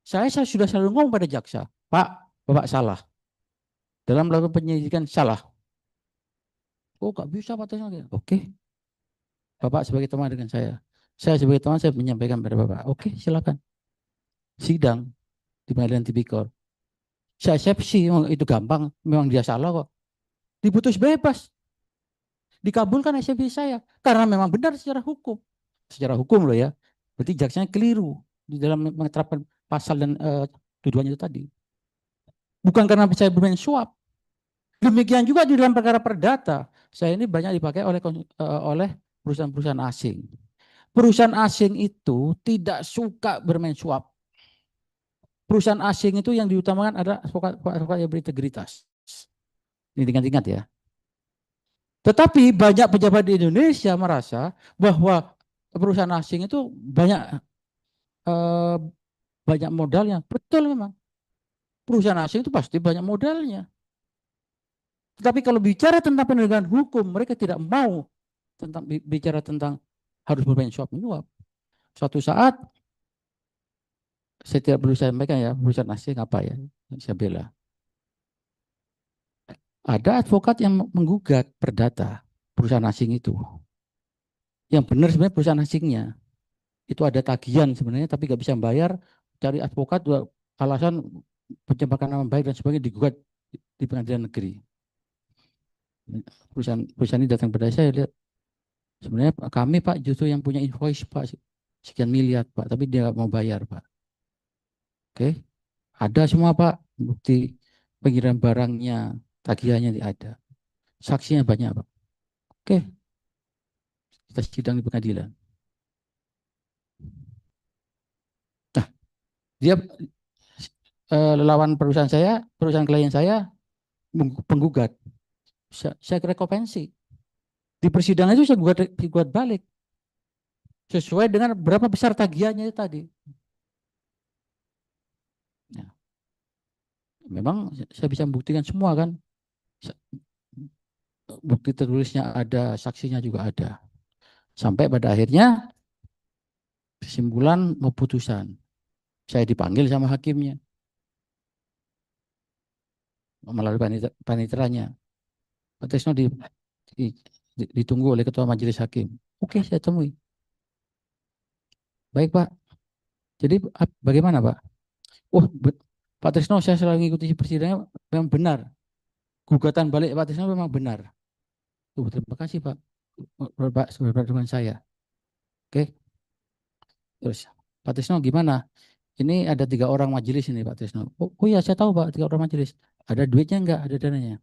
Saya sudah selalu ngomong pada jaksa, Pak, Bapak salah. Dalam melakukan penyidikan salah. Oh, gak bisa Pak Trisno. Oke. Bapak sebagai teman dengan saya. Saya sebagai teman, saya menyampaikan pada Bapak. Oke, silakan. Sidang di pengadilan tipikor. Saya eksepsi, itu gampang. Memang dia salah kok. Diputus bebas. Dikabulkan eksepsi saya. Karena memang benar secara hukum. Secara hukum loh ya. Berarti jaksanya keliru di dalam menerapkan pasal dan tuduhannya itu tadi. Bukan karena saya bermain suap. Demikian juga di dalam perkara perdata. Saya ini banyak dipakai oleh perusahaan-perusahaan asing. Perusahaan asing itu tidak suka bermain suap. Perusahaan asing itu yang diutamakan adalah advokat yang berintegritas. Ini ingat-ingat ya. Tetapi banyak pejabat di Indonesia merasa bahwa perusahaan asing itu banyak modalnya. Betul memang. Perusahaan asing itu pasti banyak modalnya. Tetapi kalau bicara tentang penegakan hukum, mereka tidak mau bicara tentang harus bermain suap menyuap. Suatu saat, saya tidak perlu saya sampaikan ya, perusahaan asing apa ya, saya bela. Ada advokat yang menggugat perdata perusahaan asing itu. Yang benar sebenarnya perusahaan asingnya. Itu ada tagihan sebenarnya, tapi nggak bisa membayar. Cari advokat, alasan pencemaran nama baik dan sebagainya digugat di pengadilan negeri. Perusahaan ini datang pada saya, lihat sebenarnya kami Pak justru yang punya invoice Pak sekian miliar Pak, tapi dia nggak mau bayar Pak. Oke, Ada semua Pak, bukti pengiriman barangnya, tagihannya ada. Saksinya banyak Pak. Oke, kita sidang di pengadilan. Nah, dia lawan perusahaan klien saya penggugat. Saya kira kompensi. Di persidangan itu saya gugat balik. Sesuai dengan berapa besar tagihannya itu tadi. Nah, memang saya bisa membuktikan semua kan. Bukti tertulisnya ada, saksinya juga ada. Sampai pada akhirnya kesimpulan putusan. Saya dipanggil sama hakimnya melalui paniteranya. Pak Trisno ditunggu oleh ketua majelis hakim. Oke, saya temui. Baik Pak. Jadi bagaimana Pak? Oh, Pak Trisno, saya selalu mengikuti persidangan memang benar. Gugatan balik Pak Trisno memang benar. Terima kasih Pak. Bapak dengan saya. Oke. Terus Pak Trisno gimana? Ini ada 3 orang majelis ini Pak Trisno. Oh iya saya tahu Pak, 3 orang majelis. Ada duitnya enggak? Ada dananya?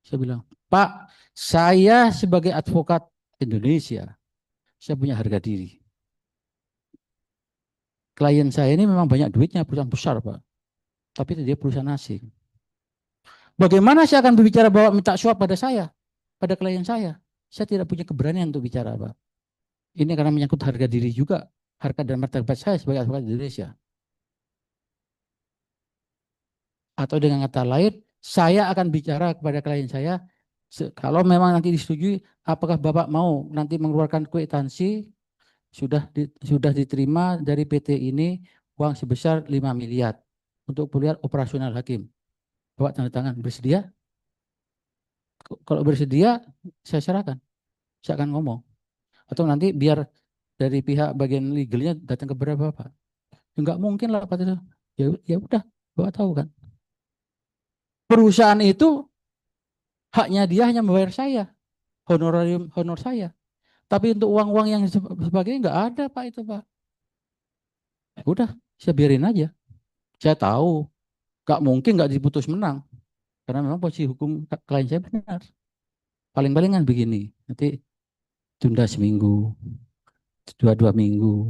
Saya bilang, Pak, saya sebagai advokat Indonesia, saya punya harga diri. Klien saya ini memang banyak duitnya, perusahaan besar Pak. Tapi dia perusahaan asing. Bagaimana saya akan berbicara bahwa minta suap pada saya, pada klien saya? Saya tidak punya keberanian untuk bicara Pak. Ini karena menyangkut harga diri juga, harga dan martabat saya sebagai advokat Indonesia. Atau dengan kata lain, saya akan bicara kepada klien saya, kalau memang nanti disetujui, apakah Bapak mau nanti mengeluarkan kwitansi sudah diterima dari PT ini uang sebesar 5 miliar untuk keperluan operasional hakim. Bapak tanda tangan, bersedia? Kalau bersedia, saya serahkan. Saya akan ngomong. Atau nanti biar dari pihak bagian legalnya datang ke Bapak. Enggak mungkin lah Pak. Ya udah, Bapak tahu kan. Perusahaan itu haknya dia hanya membayar saya, honor saya. Tapi untuk uang-uang yang sebagainya enggak ada Pak itu Pak. Udah, saya biarin aja. Saya tahu, enggak mungkin enggak diputus menang. Karena memang posisi hukum klien saya benar. Paling-paling kan begini, nanti tunda seminggu, dua minggu,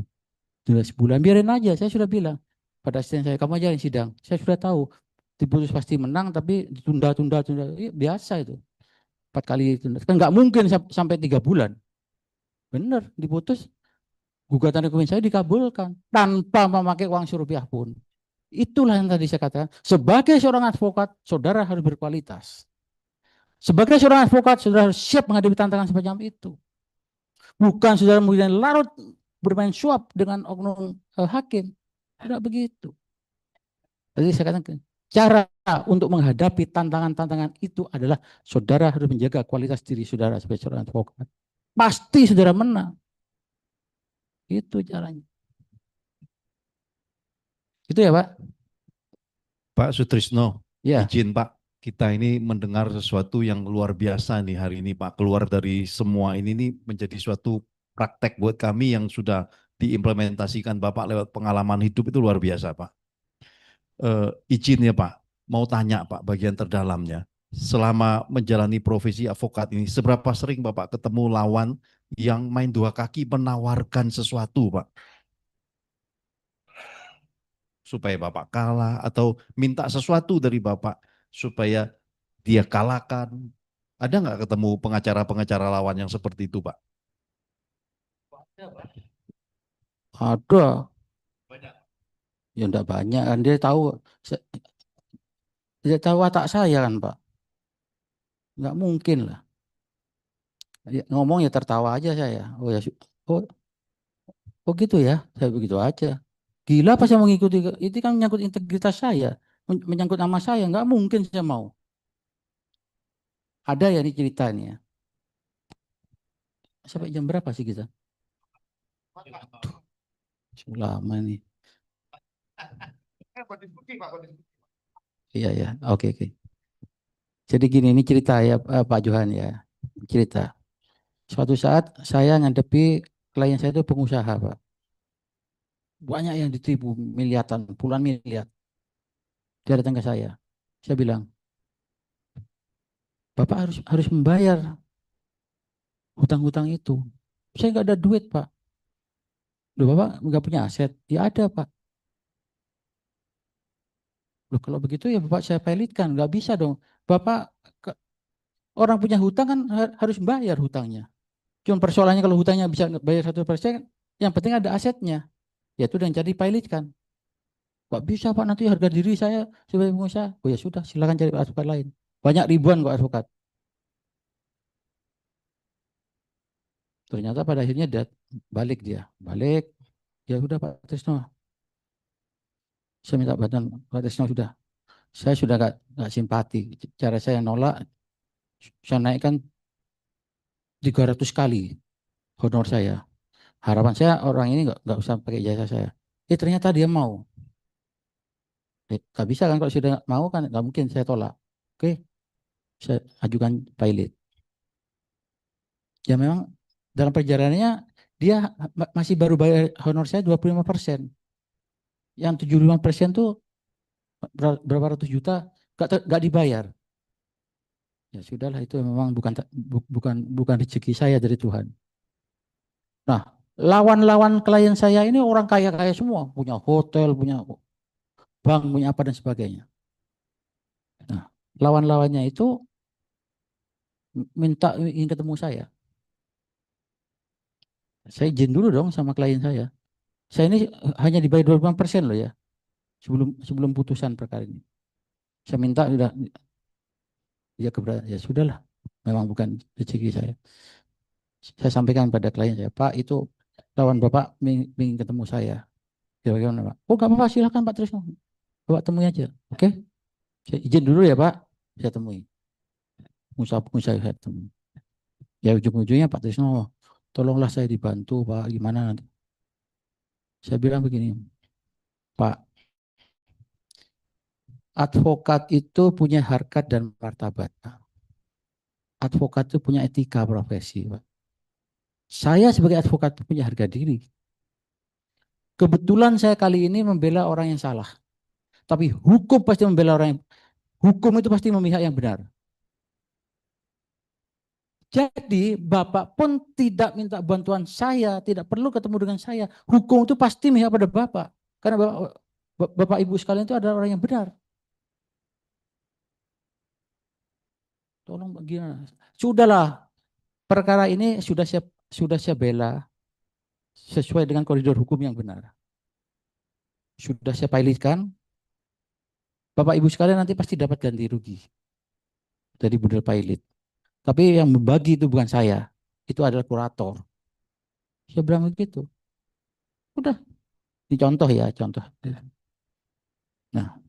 tunda sebulan, biarin aja. Saya sudah bilang pada asisten saya, kamu aja yang sidang. Saya sudah tahu, diputus pasti menang, tapi ditunda-tunda, biasa itu. 4 kali tunda. Kan nggak mungkin sampai 3 bulan. Benar, diputus, gugatan rekomendasi saya dikabulkan tanpa memakai uang rupiah pun. Itulah yang tadi saya katakan. Sebagai seorang advokat, saudara harus berkualitas. Sebagai seorang advokat, saudara harus siap menghadapi tantangan semacam itu. Bukan saudara kemudian larut bermain suap dengan oknum hakim. Tidak begitu. Jadi saya katakan, cara untuk menghadapi tantangan-tantangan itu adalah saudara harus menjaga kualitas diri saudara sebagai seorang advokat. Pasti saudara menang. Itu caranya. Itu ya Pak. Pak Sutrisno, Ya. izin Pak, kita ini mendengar sesuatu yang luar biasa nih hari ini Pak. Keluar dari semua ini nih menjadi suatu praktek buat kami yang sudah diimplementasikan Bapak lewat pengalaman hidup itu luar biasa Pak. Izin ya Pak, mau tanya Pak bagian terdalamnya. Selama menjalani profesi advokat ini, seberapa sering Bapak ketemu lawan yang main 2 kaki menawarkan sesuatu Pak? Supaya Bapak kalah atau minta sesuatu dari Bapak supaya dia kalahkan. Ada nggak ketemu pengacara-pengacara lawan yang seperti itu Pak? Ada. Ya enggak banyak kan dia tahu watak saya kan Pak. Enggak mungkin lah. Ya, ngomong ya tertawa aja saya. Oh ya, oh, oh gitu ya, saya begitu aja. Gila pas saya mengikuti, itu kan menyangkut integritas saya, menyangkut nama saya, nggak mungkin saya mau. Ada ya ini ceritanya. Sampai jam berapa sih kita? Lama nih. Iya ya, oke oke. Jadi gini, ini cerita ya Pak Johan ya, cerita. Suatu saat saya ngadepi klien saya itu pengusaha Pak. Banyak yang ditipu miliaran, puluhan miliar. Dia datang ke saya. Saya bilang, Bapak harus membayar hutang-hutang itu. Saya nggak ada duit, Pak. Loh, Bapak nggak punya aset? Ya ada, Pak. Loh, kalau begitu ya Bapak saya pilotkan. Nggak bisa dong. Bapak, orang punya hutang kan harus bayar hutangnya. Cuma persoalannya kalau hutangnya bisa bayar 100%, yang penting ada asetnya. Yaitu yang jadi pilotkan. Nggak bisa Pak, nanti harga diri saya sebagai pengusaha. Oh ya sudah, silakan cari advokat lain. Banyak ribuan kok advokat. Ternyata pada akhirnya balik dia. Balik, ya udah Pak Trisno. Saya minta bantuan Pak Trisno sudah. Saya sudah nggak simpati. Cara saya nolak, saya naikkan 300 kali honor saya. Harapan saya orang ini nggak usah pakai jasa saya. Ternyata dia mau. Nggak bisa kan kalau sudah mau kan nggak mungkin saya tolak. Oke, saya ajukan pilot. Ya memang dalam perjalanannya dia masih baru bayar honor saya 25%. Yang 75% tuh berapa ratus juta nggak dibayar. Ya sudahlah, itu memang bukan rezeki saya dari Tuhan. Nah, lawan-lawan klien saya ini orang kaya-kaya semua, punya hotel, punya bank, punya apa dan sebagainya. Nah, lawan-lawannya itu ingin ketemu saya. Saya izin dulu dong sama klien saya. Saya ini hanya dibayar 25% loh ya, sebelum putusan perkara ini. Saya minta udah dia keberatan, ya sudahlah, memang bukan rezeki saya. Saya sampaikan pada klien saya, Pak itu lawan Bapak ingin ketemu saya. Ya bagaimana Pak? Oh nggak apa-apa, silakan Pak Trisno. Bapak temui aja. Oke? Saya izin dulu ya Pak, saya temui. Pengusaha saya temui. Ya ujung-ujungnya Pak Trisno, tolonglah saya dibantu Pak, gimana nanti. Saya bilang begini, Pak, advokat itu punya harkat dan martabat. Advokat itu punya etika profesi, Pak. Saya sebagai advokat punya harga diri. Kebetulan saya kali ini membela orang yang salah. Tapi hukum pasti membela orang yang, hukum itu pasti memihak yang benar. Jadi Bapak pun tidak minta bantuan saya, tidak perlu ketemu dengan saya. Hukum itu pasti memihak pada Bapak. Karena Bapak Ibu sekalian itu adalah orang yang benar. Tolong bagaimana? Sudahlah, perkara ini sudah saya bela sesuai dengan koridor hukum yang benar. Sudah saya pilotkan. Bapak Ibu sekalian nanti pasti dapat ganti rugi dari model pilot. Tapi yang membagi itu bukan saya, itu adalah kurator. Saya bilang begitu. Udah, dicontoh ya, contoh. Nah,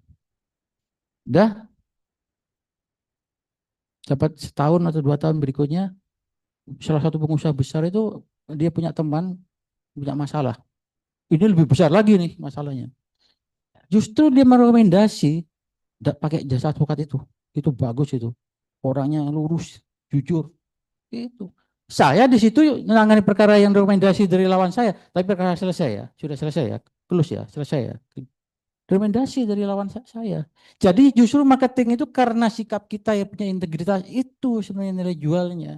udah dapat setahun atau 2 tahun berikutnya, salah satu pengusaha besar itu dia punya teman punya masalah. Ini lebih besar lagi nih masalahnya. Justru dia merekomendasi pakai jasa advokat itu. Itu bagus itu. Orangnya lurus, jujur. Itu. Saya di situ menangani perkara yang rekomendasi dari lawan saya, tapi perkara selesai ya, sudah selesai ya, close ya, selesai ya. Rekomendasi dari lawan saya. Jadi justru marketing itu karena sikap kita yang punya integritas itu sebenarnya nilai jualnya.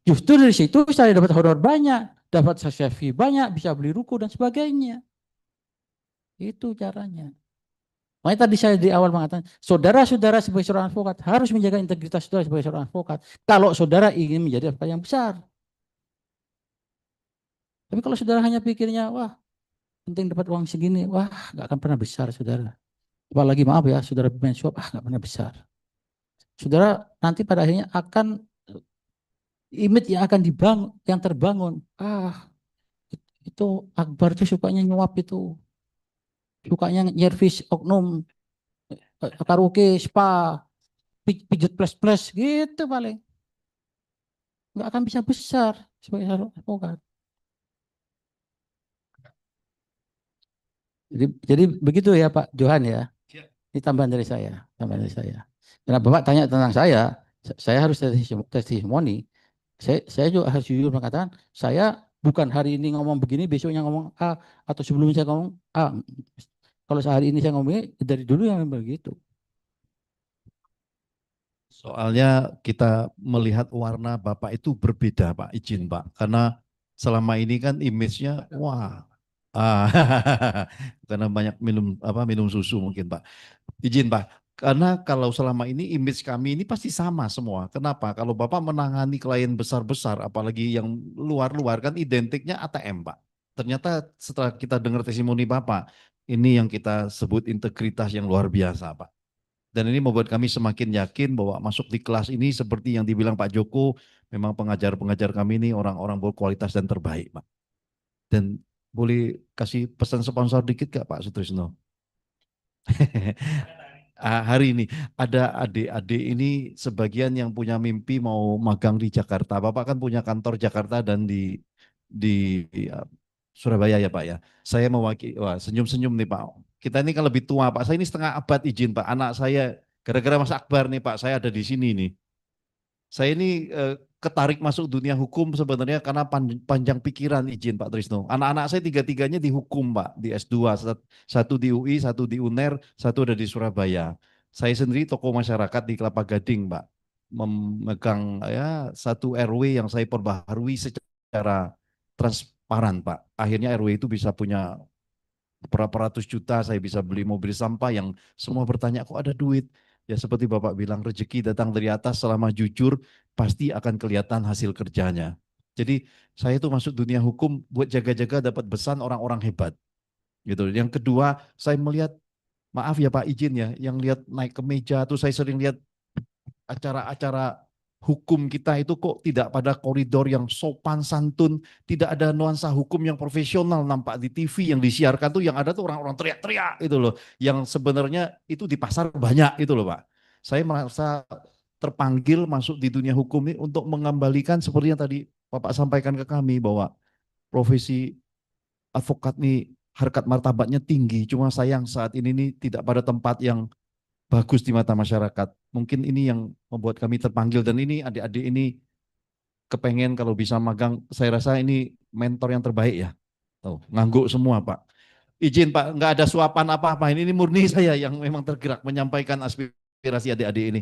Justru dari situ saya dapat honor banyak, dapat success fee banyak, bisa beli ruko dan sebagainya. Itu caranya. Makanya tadi saya di awal mengatakan, saudara-saudara sebagai seorang advokat harus menjaga integritas saudara sebagai seorang advokat. Kalau saudara ingin menjadi advokat yang besar. Tapi kalau saudara hanya pikirnya, wah penting dapat uang segini, wah nggak akan pernah besar saudara. Apalagi maaf ya, saudara bermain suap, nggak pernah besar. Saudara nanti pada akhirnya akan image yang akan dibangun, yang terbangun. Itu Akbar tuh sukanya nyuap itu. Sukanya nyervis oknum, karaoke, spa, pijet plus-plus gitu paling. Nggak akan bisa besar sebagai advokat. Jadi begitu ya Pak Johan ya. Ini tambahan dari saya. Tambahan dari saya. Karena Bapak tanya tentang saya harus testimoni. Saya juga harus jujur mengatakan, saya bukan hari ini ngomong begini, besoknya ngomong A, atau sebelumnya saya ngomong A. kalau sehari ini saya ngomongnya dari dulu yang memang begitu. Soalnya kita melihat warna Bapak itu berbeda Pak, izin Pak. Karena selama ini kan image-nya wah. Ah, karena banyak minum susu mungkin Pak. Izin Pak. Karena kalau selama ini image kami ini pasti sama semua. Kenapa? Kalau Bapak menangani klien besar-besar apalagi yang luar-luar kan identiknya ATM Pak. Ternyata setelah kita dengar testimoni Bapak, ini yang kita sebut integritas yang luar biasa Pak. Dan ini membuat kami semakin yakin bahwa masuk di kelas ini seperti yang dibilang Pak Joko, memang pengajar-pengajar kami ini orang-orang berkualitas dan terbaik, Pak. Dan boleh kasih pesan sponsor dikit gak Pak Sutrisno? Hari ini ada adik-adik ini sebagian yang punya mimpi mau magang di Jakarta. Bapak kan punya kantor Jakarta dan di Surabaya ya Pak ya. Saya mewakili, wah senyum-senyum nih Pak. Kita ini kan lebih tua Pak. Saya ini setengah abad izin Pak. Anak saya gara-gara Mas Akbar nih Pak. Saya ada di sini nih. Saya ini ketarik masuk dunia hukum sebenarnya karena panjang pikiran izin Pak Trisno. Anak-anak saya tiga-tiganya dihukum Pak di S2. Satu di UI, satu di UNER, satu ada di Surabaya. Saya sendiri tokoh masyarakat di Kelapa Gading Pak. Memegang ya satu RW yang saya perbaharui secara transparan Pak. Akhirnya RW itu bisa punya berapa ratus juta, saya bisa beli mobil sampah yang semua bertanya kok ada duit. Ya seperti Bapak bilang rezeki datang dari atas, selama jujur pasti akan kelihatan hasil kerjanya. Jadi saya itu masuk dunia hukum buat jaga-jaga dapat pesan orang-orang hebat. Gitu. Yang kedua, saya melihat maaf ya Pak izin ya, yang lihat naik ke meja tuh saya sering lihat acara-acara hukum kita itu kok tidak pada koridor yang sopan santun, tidak ada nuansa hukum yang profesional nampak di TV yang disiarkan tuh yang ada tuh orang-orang teriak-teriak itu loh, yang sebenarnya itu di pasar banyak itu loh Pak. Saya merasa terpanggil masuk di dunia hukum ini untuk mengembalikan seperti yang tadi Bapak sampaikan ke kami bahwa profesi advokat ini harkat martabatnya tinggi, cuma sayang saat ini nih tidak pada tempat yang bagus di mata masyarakat. Mungkin ini yang membuat kami terpanggil dan ini adik-adik ini kepengen kalau bisa magang. Saya rasa ini mentor yang terbaik ya. Tuh, ngangguk semua Pak. Izin Pak, nggak ada suapan apa-apa. Ini murni saya yang memang tergerak menyampaikan aspirasi adik-adik ini.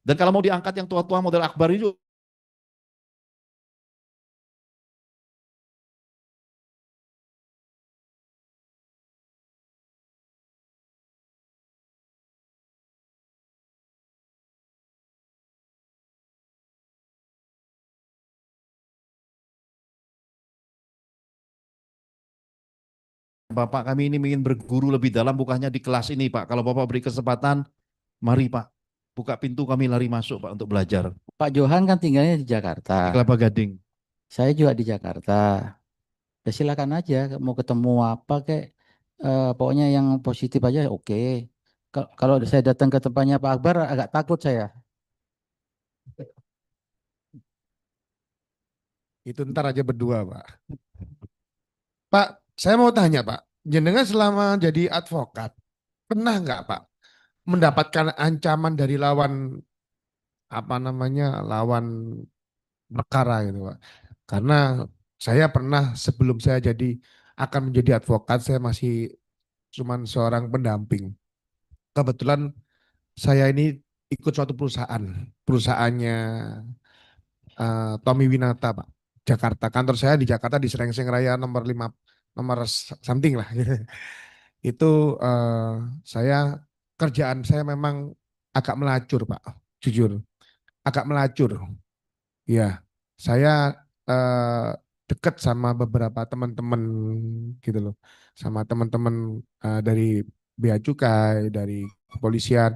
Dan kalau mau diangkat yang tua-tua model Akbar itu Bapak kami ini ingin berguru lebih dalam bukannya di kelas ini Pak. Kalau Bapak beri kesempatan, mari Pak. Buka pintu kami lari masuk Pak untuk belajar. Pak Johan kan tinggalnya di Di Jakarta. Kelapa Gading. Saya juga di Jakarta. Ya silakan aja mau ketemu apa kek. Pokoknya yang positif aja oke. Kalau saya datang ke tempatnya Pak Akbar agak takut saya. Itu ntar aja berdua, Pak. Pak, saya mau tanya, Pak. Jenengan selama jadi advokat, pernah nggak, Pak, mendapatkan ancaman dari lawan apa namanya, lawan perkara gitu, Pak? Karena saya pernah sebelum saya jadi akan menjadi advokat, saya masih cuman seorang pendamping. Kebetulan saya ini ikut suatu perusahaan, perusahaannya Tommy Winata, Pak. Jakarta. Kantor saya di Jakarta di Serengseng Raya nomor 5, nomor something lah. Itu saya kerjaan saya memang agak melacur, Pak. Jujur, agak melacur. Ya, saya dekat sama beberapa teman-teman gitu loh, sama teman-teman dari Bea Cukai, dari kepolisian.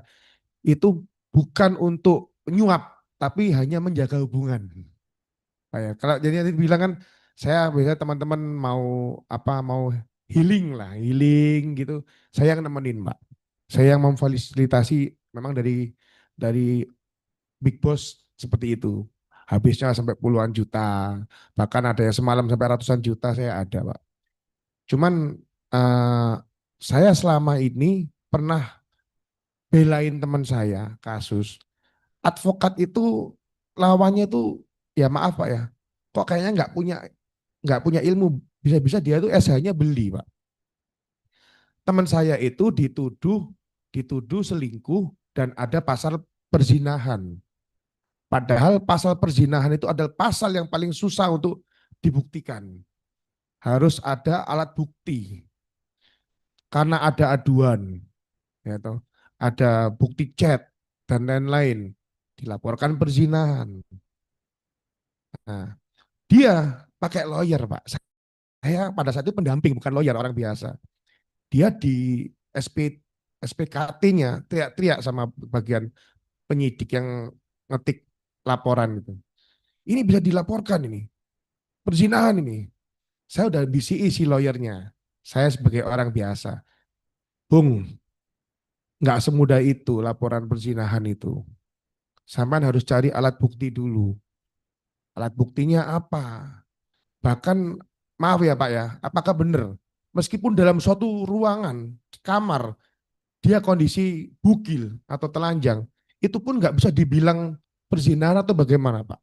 Itu bukan untuk nyuap, tapi hanya menjaga hubungan. Pak ya. Kalau jadi nanti bilang kan saya biasa teman-teman mau apa mau healing lah, healing gitu. Saya yang nemenin, Mbak. Saya yang memfasilitasi memang dari Big Boss seperti itu. Habisnya sampai puluhan juta, bahkan ada yang semalam sampai ratusan juta saya ada, Pak. Cuman eh, saya selama ini pernah belain teman saya kasus advokat itu lawannya itu ya maaf Pak ya, kok kayaknya nggak punya ilmu, bisa-bisa dia tuh SH-nya beli Pak. teman saya itu dituduh selingkuh dan ada pasal perzinahan. Padahal pasal perzinahan itu adalah pasal yang paling susah untuk dibuktikan. Harus ada alat bukti karena ada aduan, ya toh. Ada bukti chat dan lain-lain. Dilaporkan perzinahan. Nah, dia pakai lawyer, Pak. Saya pada saat itu pendamping, bukan lawyer, orang biasa. Dia di SPKT-nya teriak-teriak sama bagian penyidik yang ngetik laporan itu. Ini bisa dilaporkan ini. Perzinahan ini. Saya udah BCI si lawyernya. Saya sebagai orang biasa. Bung, nggak semudah itu laporan perzinahan itu. Sampai harus cari alat bukti dulu. Alat buktinya apa? Bahkan, maaf ya Pak ya, apakah benar? Meskipun dalam suatu ruangan, kamar, dia kondisi bugil atau telanjang, itu pun nggak bisa dibilang perzinahan atau bagaimana Pak?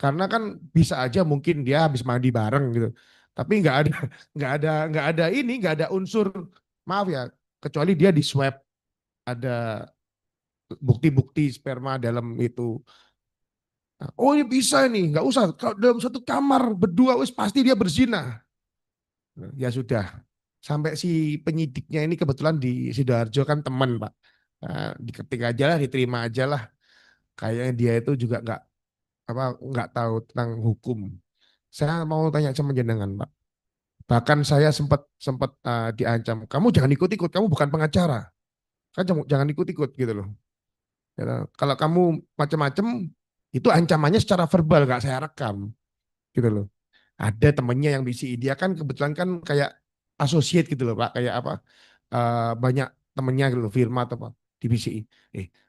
Karena kan bisa aja mungkin dia habis mandi bareng gitu. Tapi nggak ada unsur, maaf ya, kecuali dia di swab ada bukti-bukti sperma dalam itu. Oh ini bisa nih, nggak usah. Kalau dalam satu kamar berdua, wis pasti dia berzina. Ya sudah, sampai si penyidiknya ini kebetulan di Sidoarjo kan teman Pak. Nah, diketik aja lah, diterima aja lah. Kayaknya dia itu juga nggak tahu tentang hukum. Saya mau tanya sama jenengan Pak. Bahkan saya sempat sempat diancam, kamu jangan ikut-ikut, kamu bukan pengacara, kan jangan ikut-ikut gitu loh. Ya, kalau kamu macam-macam, itu ancamannya secara verbal, nggak saya rekam gitu loh. Ada temennya yang BCI, dia kan kebetulan kan kayak associate gitu loh Pak, kayak apa, banyak temennya gitu loh, firma atau apa di BCI.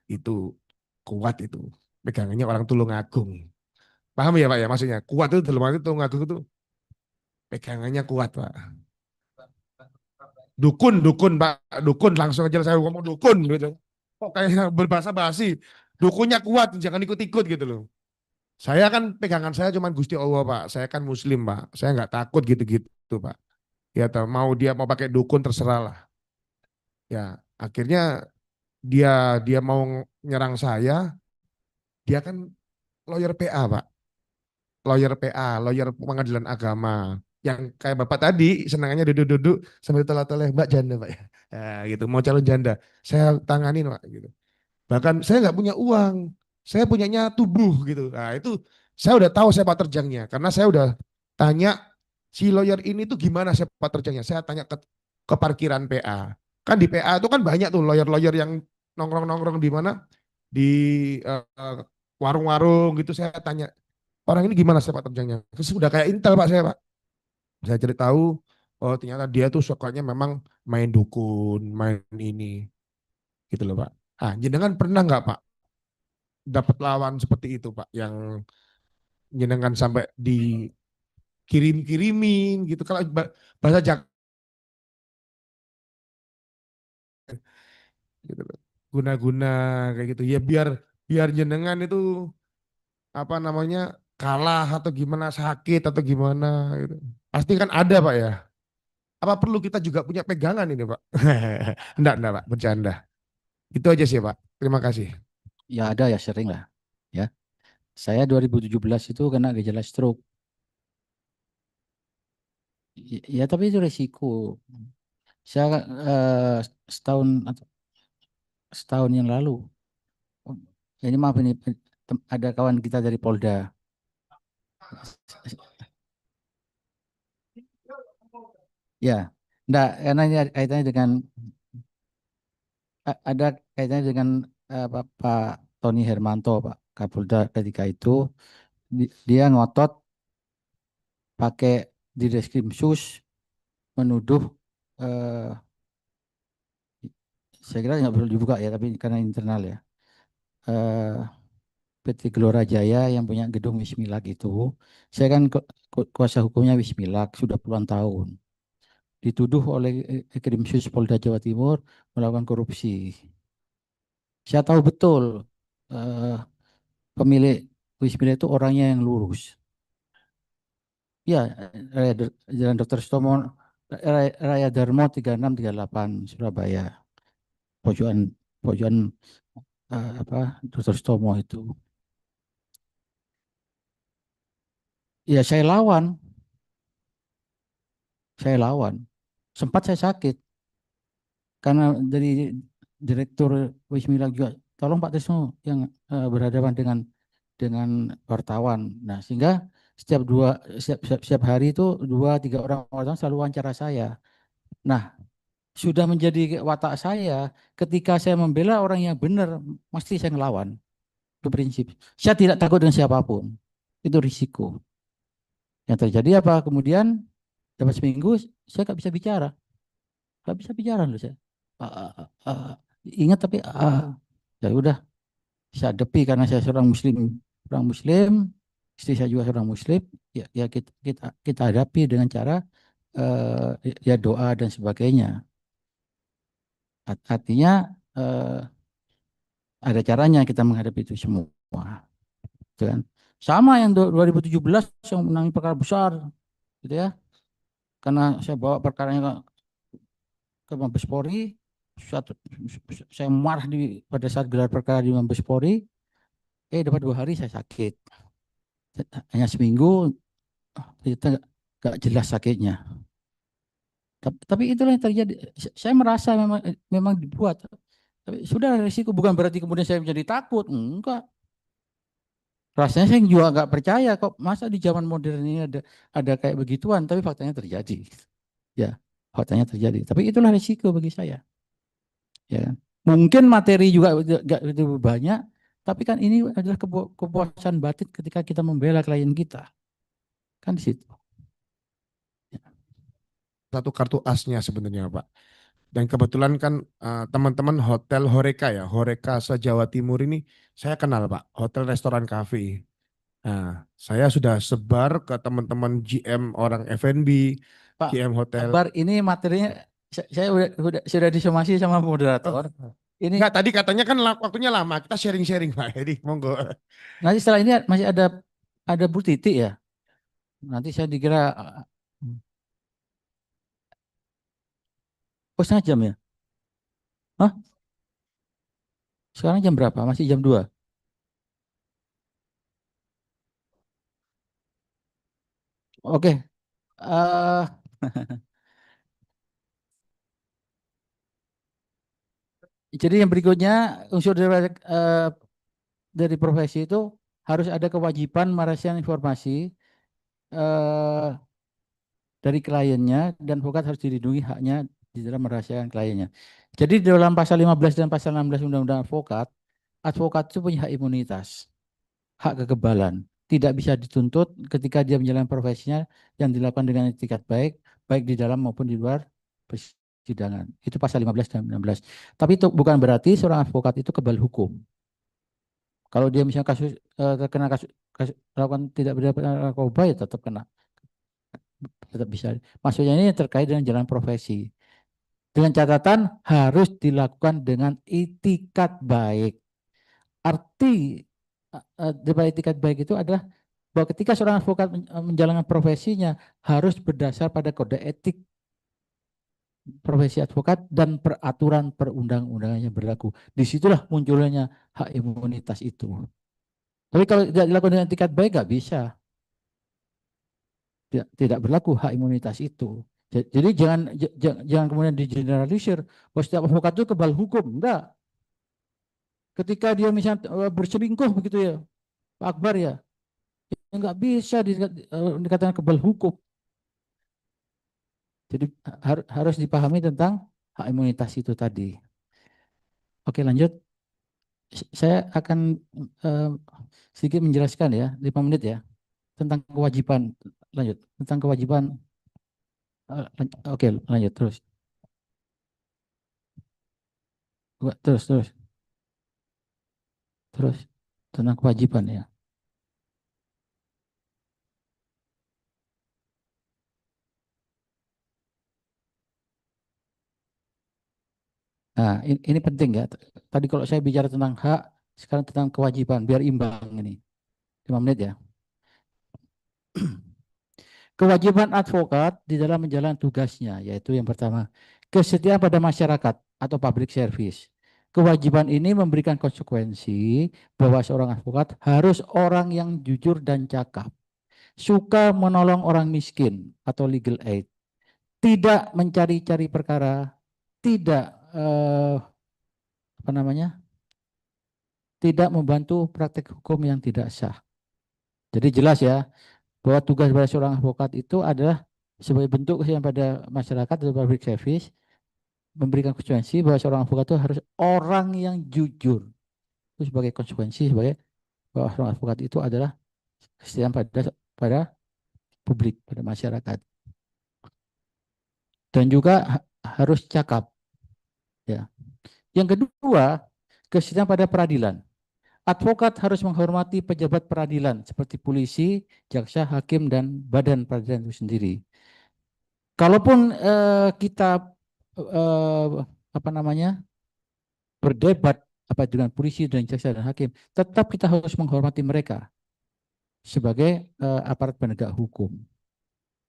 Itu kuat itu, pegangannya orang Tulungagung. Paham ya Pak ya, maksudnya kuat itu dalam arti Tulungagung itu pegangannya kuat Pak. Dukun Pak, dukun langsung aja saya ngomong dukun gitu. Kok kayak berbahasa basi. Dukunnya kuat, jangan ikut-ikut gitu loh. Saya kan pegangan saya cuma Gusti Allah Pak. Saya kan Muslim Pak. Saya nggak takut gitu-gitu Pak. Ya tahu mau dia mau pakai dukun terserah lah. Ya akhirnya dia dia mau nyerang saya. Dia kan lawyer PA Pak. Lawyer PA, lawyer pengadilan agama. Yang kayak Bapak tadi senangannya duduk-duduk sambil telah-telah Mbak janda Pak ya. Ya gitu mau calon janda. Saya tanganin Pak gitu. Bahkan saya nggak punya uang, saya punyanya tubuh gitu. Nah itu saya udah tahu sepak terjangnya karena saya udah tanya si lawyer ini tuh gimana sepak terjangnya. Saya tanya ke parkiran PA. Kan di PA itu kan banyak tuh lawyer-lawyer yang nongkrong-nongkrong di mana di warung-warung gitu. Saya tanya orang ini gimana sepak terjangnya. Terus udah kayak intel Pak saya Pak. Saya cari tahu, oh ternyata dia tuh sukanya memang main dukun, main ini gitu loh Pak. Ah, jenengan pernah nggak Pak dapat lawan seperti itu Pak yang jenengan sampai dikirim-kirimin gitu kalau bahasa Jak gitu loh. Guna-guna kayak gitu ya biar biar jenengan itu apa namanya kalah atau gimana sakit atau gimana gitu. Pasti kan ada Pak ya. Apa perlu kita juga punya pegangan ini Pak? Enggak Pak, bercanda. Itu aja sih Pak. Terima kasih. Ya ada ya sering lah. Ya, saya 2017 itu kena gejala stroke. Ya tapi itu resiko. Saya setahun setahun yang lalu. Ini maaf ini ada kawan kita dari Polda. Ya, enggak, karena ini ada kaitannya dengan ada kaitannya dengan Pak Tony Hermanto, Pak Kapolda ketika itu dia ngotot pakai di Reskrimsus menuduh eh, saya kira nggak perlu dibuka ya, tapi karena internal ya. eh, PT Gelora Jaya yang punya gedung Wismilak itu, saya kan kuasa hukumnya Wismilak sudah puluhan tahun. Dituduh oleh Krimsus Polda Jawa Timur melakukan korupsi. Saya tahu betul eh, pemilik Wismilak itu orangnya yang lurus. Ya, Jalan Dr. Sutomo Raya Darmo 3638 Surabaya. Pojokan pojokan Dr. Stomo itu. Ya saya lawan. Sempat saya sakit karena dari Direktur Wismila juga, tolong Pak Trisno yang berhadapan dengan wartawan. Nah, sehingga setiap hari itu 2-3 orang wartawan selalu wawancara saya. Nah, sudah menjadi watak saya, ketika saya membela orang yang benar, mesti saya ngelawan. Itu prinsip. Saya tidak takut dengan siapapun. Itu risiko. Yang terjadi apa? Kemudian dapat seminggu saya nggak bisa bicara. Nggak bisa bicara loh saya. Ingat tapi ya udah saya hadapi karena saya seorang muslim, istri saya juga seorang muslim, ya kita hadapi dengan cara ya doa dan sebagainya. Artinya ada caranya kita menghadapi itu semua. Gitu kan. Sama yang 2017 yang menangi perkara besar, gitu ya. Karena saya bawa perkaranya ke Mabes Polri, saya marah pada saat gelar perkara di Mabes Polri, dapat 2 hari saya sakit. Hanya seminggu, ternyata gak jelas sakitnya. Tapi itulah yang terjadi. Saya merasa memang dibuat. Tapi sudah risiko, bukan berarti kemudian saya menjadi takut. Enggak. Rasanya saya juga nggak percaya kok masa di zaman modern ini ada kayak begituan, tapi faktanya terjadi. Ya, faktanya terjadi. Tapi itulah risiko bagi saya. Ya kan? Mungkin materi juga nggak itu banyak, tapi kan ini adalah kepuasan batin ketika kita membela klien kita. Kan di situ. Satu kartu asnya sebenarnya Pak. Dan kebetulan kan teman-teman Hotel Horeca ya, Horeca se-Jawa Timur ini saya kenal Pak, hotel restoran kafe. Nah, saya sudah sebar ke teman-teman GM orang F&B, Pak GM hotel. Akbar, ini materinya saya sudah disomasi sama moderator. Ini Enggak, tadi katanya kan waktunya lama, kita sharing-sharing Pak. Jadi monggo. nanti setelah ini masih ada Bu Titi ya. Nanti saya dikira oh 1/2 jam ya? Hah? Sekarang jam berapa? Masih jam 2. Oke. eh jadi yang berikutnya unsur dari profesi itu harus ada kewajiban merahasiakan informasi eh, dari kliennya, dan advokat harus dilindungi haknya di dalam merahasiakan kliennya. Jadi di dalam pasal 15 dan pasal 16 Undang-Undang advokat itu punya hak imunitas, hak kekebalan. Tidak bisa dituntut ketika dia menjalankan profesinya yang dilakukan dengan etikat baik, baik di dalam maupun di luar persidangan. Itu pasal 15 dan 16. Tapi itu bukan berarti seorang advokat itu kebal hukum. Kalau dia misalnya terkena kasus lakukan tidak berdasarkan narkoba, ya tetap kena, tetap bisa. Maksudnya ini terkait dengan jalan profesi. Dengan catatan harus dilakukan dengan itikat baik. Arti daripada itikat baik itu adalah bahwa ketika seorang advokat menjalankan profesinya harus berdasar pada kode etik profesi advokat dan peraturan perundang-undangannya berlaku. Disitulah munculnya hak imunitas itu. Tapi kalau tidak dilakukan dengan etikat baik nggak bisa. Tidak berlaku hak imunitas itu. Jadi jangan kemudian digeneralisir bahwa setiap advokat itu kebal hukum. Enggak. Ketika dia misalnya berselingkuh begitu ya, Pak Akbar ya, enggak bisa dikatakan kebal hukum. Jadi harus dipahami tentang hak imunitas itu tadi. Oke, lanjut. Saya akan sedikit menjelaskan ya, 5 menit ya, tentang kewajiban. Lanjut, tentang kewajiban. Oke, lanjut terus. Terus tentang kewajiban ya. Nah, ini penting ya. Tadi kalau saya bicara tentang hak, sekarang tentang kewajiban, biar imbang ini. 5 menit ya. Kewajiban advokat di dalam menjalankan tugasnya, yaitu yang pertama, kesetiaan pada masyarakat atau public service. Kewajiban ini memberikan konsekuensi bahwa seorang advokat harus orang yang jujur dan cakap, suka menolong orang miskin atau legal aid, tidak mencari-cari perkara, tidak apa namanya, tidak membantu praktek hukum yang tidak sah. Jadi jelas ya, bahwa tugas pada seorang advokat itu adalah sebagai bentuk kesetiaan pada masyarakat atau public service, memberikan konsekuensi bahwa seorang advokat itu harus orang yang jujur. Itu sebagai konsekuensi sebagai bahwa seorang advokat itu adalah kesetiaan pada publik, pada masyarakat. Dan juga harus cakap. Ya. Yang kedua, kesetiaan pada peradilan. Advokat harus menghormati pejabat peradilan seperti polisi, jaksa, hakim, dan badan peradilan itu sendiri. Kalaupun kita apa namanya berdebat apa dengan polisi dan jaksa dan hakim, tetap kita harus menghormati mereka sebagai aparat penegak hukum.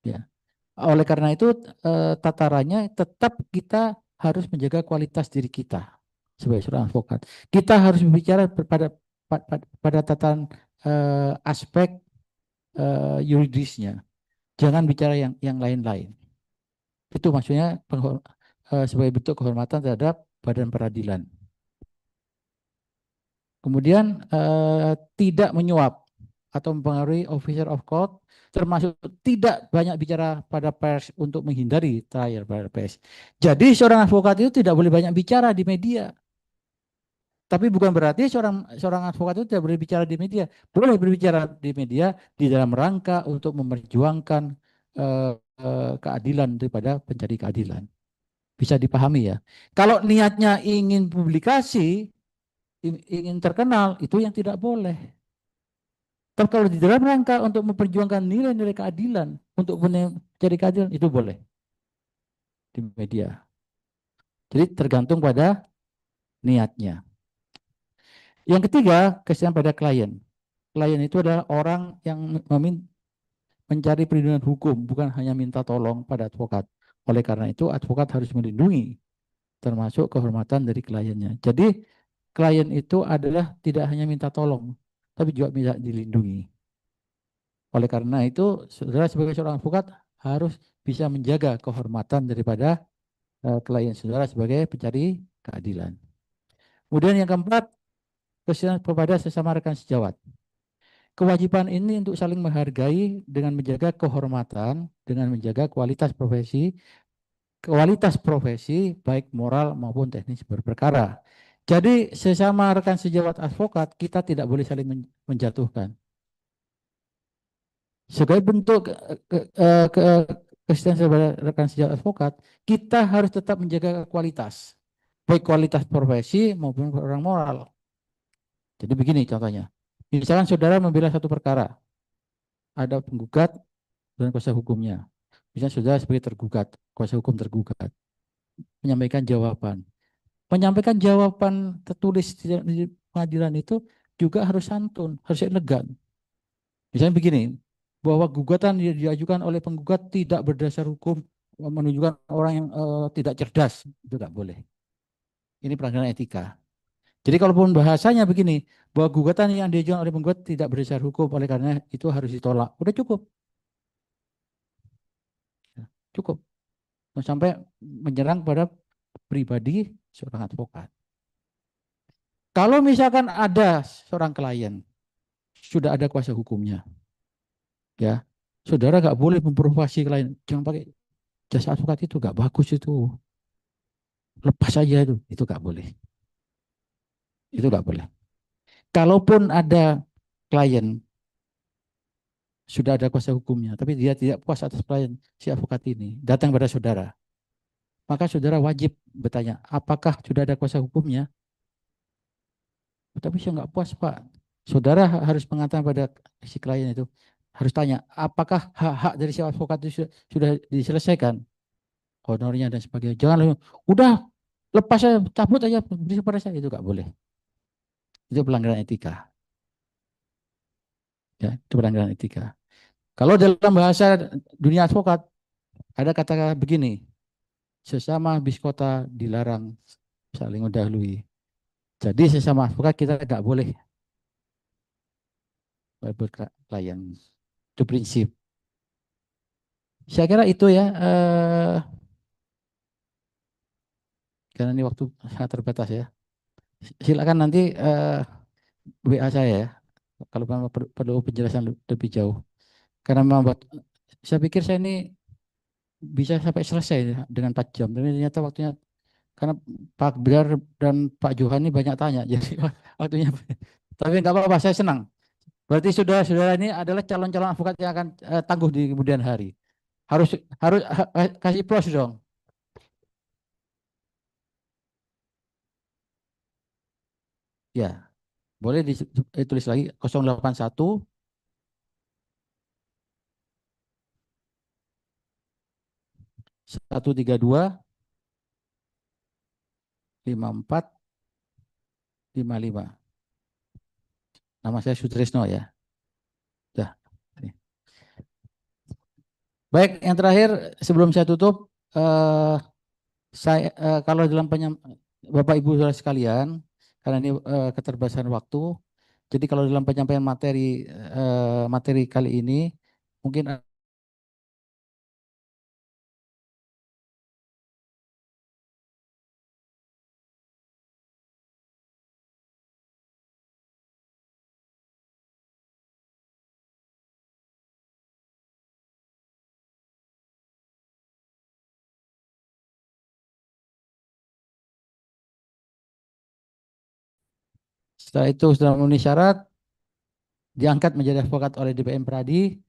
Ya. Oleh karena itu tatarannya tetap kita harus menjaga kualitas diri kita sebagai seorang advokat. Kita harus berbicara pada tataran aspek yuridisnya. Jangan bicara yang lain-lain. Itu maksudnya sebagai bentuk kehormatan terhadap badan peradilan. Kemudian tidak menyuap atau mempengaruhi officer of court, termasuk tidak banyak bicara pada pers untuk menghindari trial pada pers. Jadi seorang advokat itu tidak boleh banyak bicara di media. Tapi bukan berarti seorang advokat itu tidak boleh bicara di media. Boleh berbicara di media di dalam rangka untuk memperjuangkan keadilan daripada pencari keadilan. Bisa dipahami ya. Kalau niatnya ingin publikasi, ingin terkenal, itu yang tidak boleh. Tapi kalau di dalam rangka untuk memperjuangkan nilai-nilai keadilan, untuk mencari keadilan, itu boleh di media. Jadi tergantung pada niatnya. Yang ketiga, kesetiaan pada klien. Klien itu adalah orang yang mencari perlindungan hukum, bukan hanya minta tolong pada advokat. Oleh karena itu, advokat harus melindungi, termasuk kehormatan dari kliennya. Jadi, klien itu adalah tidak hanya minta tolong, tapi juga bisa dilindungi. Oleh karena itu, saudara sebagai seorang advokat harus bisa menjaga kehormatan daripada klien saudara sebagai pencari keadilan. Kemudian yang keempat, kesetiaan kepada sesama rekan sejawat. Kewajiban ini untuk saling menghargai dengan menjaga kehormatan, dengan menjaga kualitas profesi baik moral maupun teknis berperkara. Jadi sesama rekan sejawat advokat kita tidak boleh saling menjatuhkan. Sebagai bentuk kesetiaan kepada rekan sejawat advokat, kita harus tetap menjaga kualitas, baik kualitas profesi maupun orang moral. Jadi begini contohnya, misalkan saudara membela satu perkara, ada penggugat dan kuasa hukumnya. Misalnya saudara sebagai tergugat, kuasa hukum tergugat, menyampaikan jawaban. Menyampaikan jawaban tertulis di pengadilan itu juga harus santun, harus elegan. Misalnya begini, bahwa gugatan yang diajukan oleh penggugat tidak berdasar hukum, menunjukkan orang yang tidak cerdas, itu tidak boleh. Ini pelanggaran etika. Jadi kalaupun bahasanya begini, bahwa gugatan yang diajukan oleh penggugat tidak berdasar hukum, oleh karena itu harus ditolak. Udah cukup. Cukup. Sampai menyerang pada pribadi seorang advokat. Kalau misalkan ada seorang klien, sudah ada kuasa hukumnya, ya, saudara nggak boleh memprovokasi klien. Jangan pakai jasa advokat itu nggak bagus itu. Lepas saja itu nggak boleh. Itu nggak boleh. Kalaupun ada klien sudah ada kuasa hukumnya, tapi dia tidak puas atas klien si advokat ini, datang pada saudara, maka saudara wajib bertanya, apakah sudah ada kuasa hukumnya? Tapi saya nggak puas Pak. Saudara harus mengatakan pada si klien itu, harus tanya, apakah hak-hak dari si advokat itu sudah diselesaikan? Honornya dan sebagainya. Jangan udah lepas saya, cabut aja, beri pada saya. Itu nggak boleh. Itu pelanggaran etika. Ya, itu pelanggaran etika. Kalau dalam bahasa dunia advokat ada kata begini, sesama biskota dilarang saling mendahului. Jadi sesama advokat kita nggak boleh berklien. Itu prinsip. Saya kira itu ya, karena ini waktu sangat terbatas ya. Silakan nanti WA saya ya, kalau memang perlu penjelasan lebih jauh. Karena memang saya pikir saya ini bisa sampai selesai dengan 4 jam, tapi ternyata waktunya, karena Pak Bilar dan Pak Johan ini banyak tanya, jadi waktunya. Tapi nggak apa-apa, saya senang. Berarti saudara-saudara ini adalah calon-calon advokat yang akan tangguh di kemudian hari. Harus harus kasih plus dong. Ya, boleh ditulis lagi 081 132 54 55. Nama saya Sutrisno ya. Dah. Baik, yang terakhir sebelum saya tutup, kalau dalam Bapak Ibu saudara sekalian, karena ini keterbatasan waktu, jadi kalau dalam penyampaian materi kali ini mungkin setelah itu sudah memenuhi syarat, diangkat menjadi advokat oleh DPM Pradi,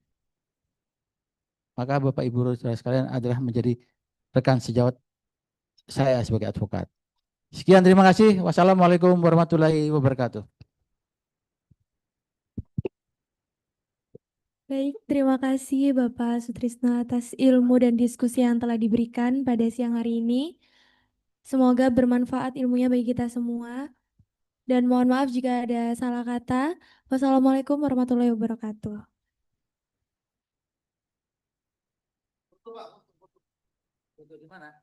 maka Bapak Ibu saudara sekalian adalah menjadi rekan sejawat saya sebagai advokat. Sekian, terima kasih. Wassalamualaikum warahmatullahi wabarakatuh. Baik, terima kasih Bapak Sutrisno atas ilmu dan diskusi yang telah diberikan pada siang hari ini. Semoga bermanfaat ilmunya bagi kita semua. Dan mohon maaf jika ada salah kata. Wassalamualaikum warahmatullahi wabarakatuh. Di mana?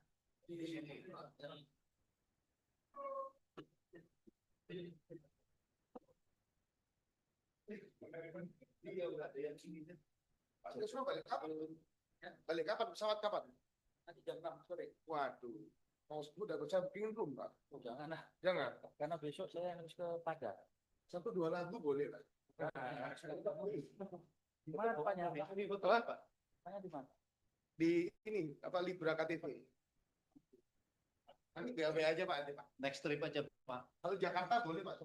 Balik kapan? Balik kapan? Pesawat kapan? Nanti jam 6 sore. Waduh, mau udah bisa bikin room Pak? Oh, jangan lah, Jangan. karena besok saya harus ke Padang. 1-2 lagu boleh lah. Di mana tempatnya? Apa? Tanya di mana? Di ini apa Libra KTV. Nanti BLB aja Pak, nanti Pak. Next trip aja Pak. Kalau Jakarta boleh Pak.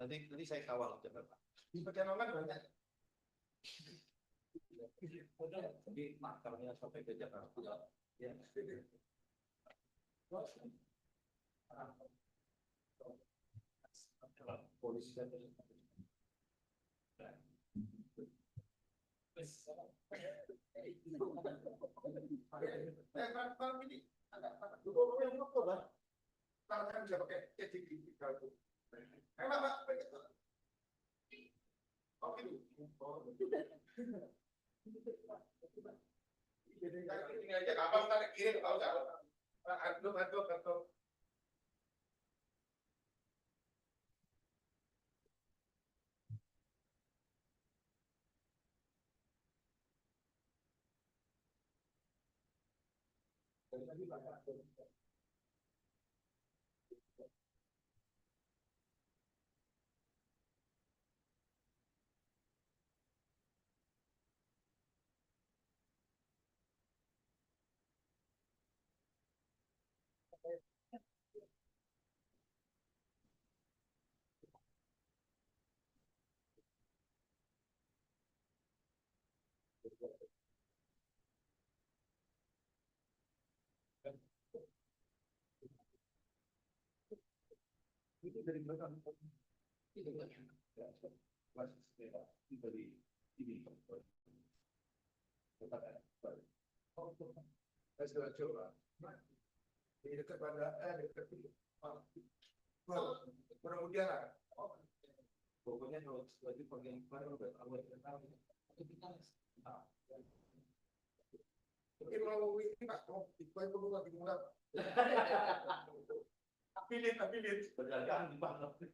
Nanti saya kawal Jakarta. Di Pekalongan banyak. Jadi makamnya sampai ke Jakarta. Ya. Polisi ini agak yang Pak. Tangan bisa pakai CCTV kalau. Enak Pak. Oh gitu. Ini aja abang tarik kiri tahu enggak? Aduh. Itu dari mereka. Itu dari ini. Saya sudah coba. Di dekat bandara, dekat itu. Kemudian lah. Pokoknya kalau lagi pergi kemarin udah awal Mungkin mau ini Pak, mau dibuat dulu lagi mulai. Apilit. Berdagang di mana? Di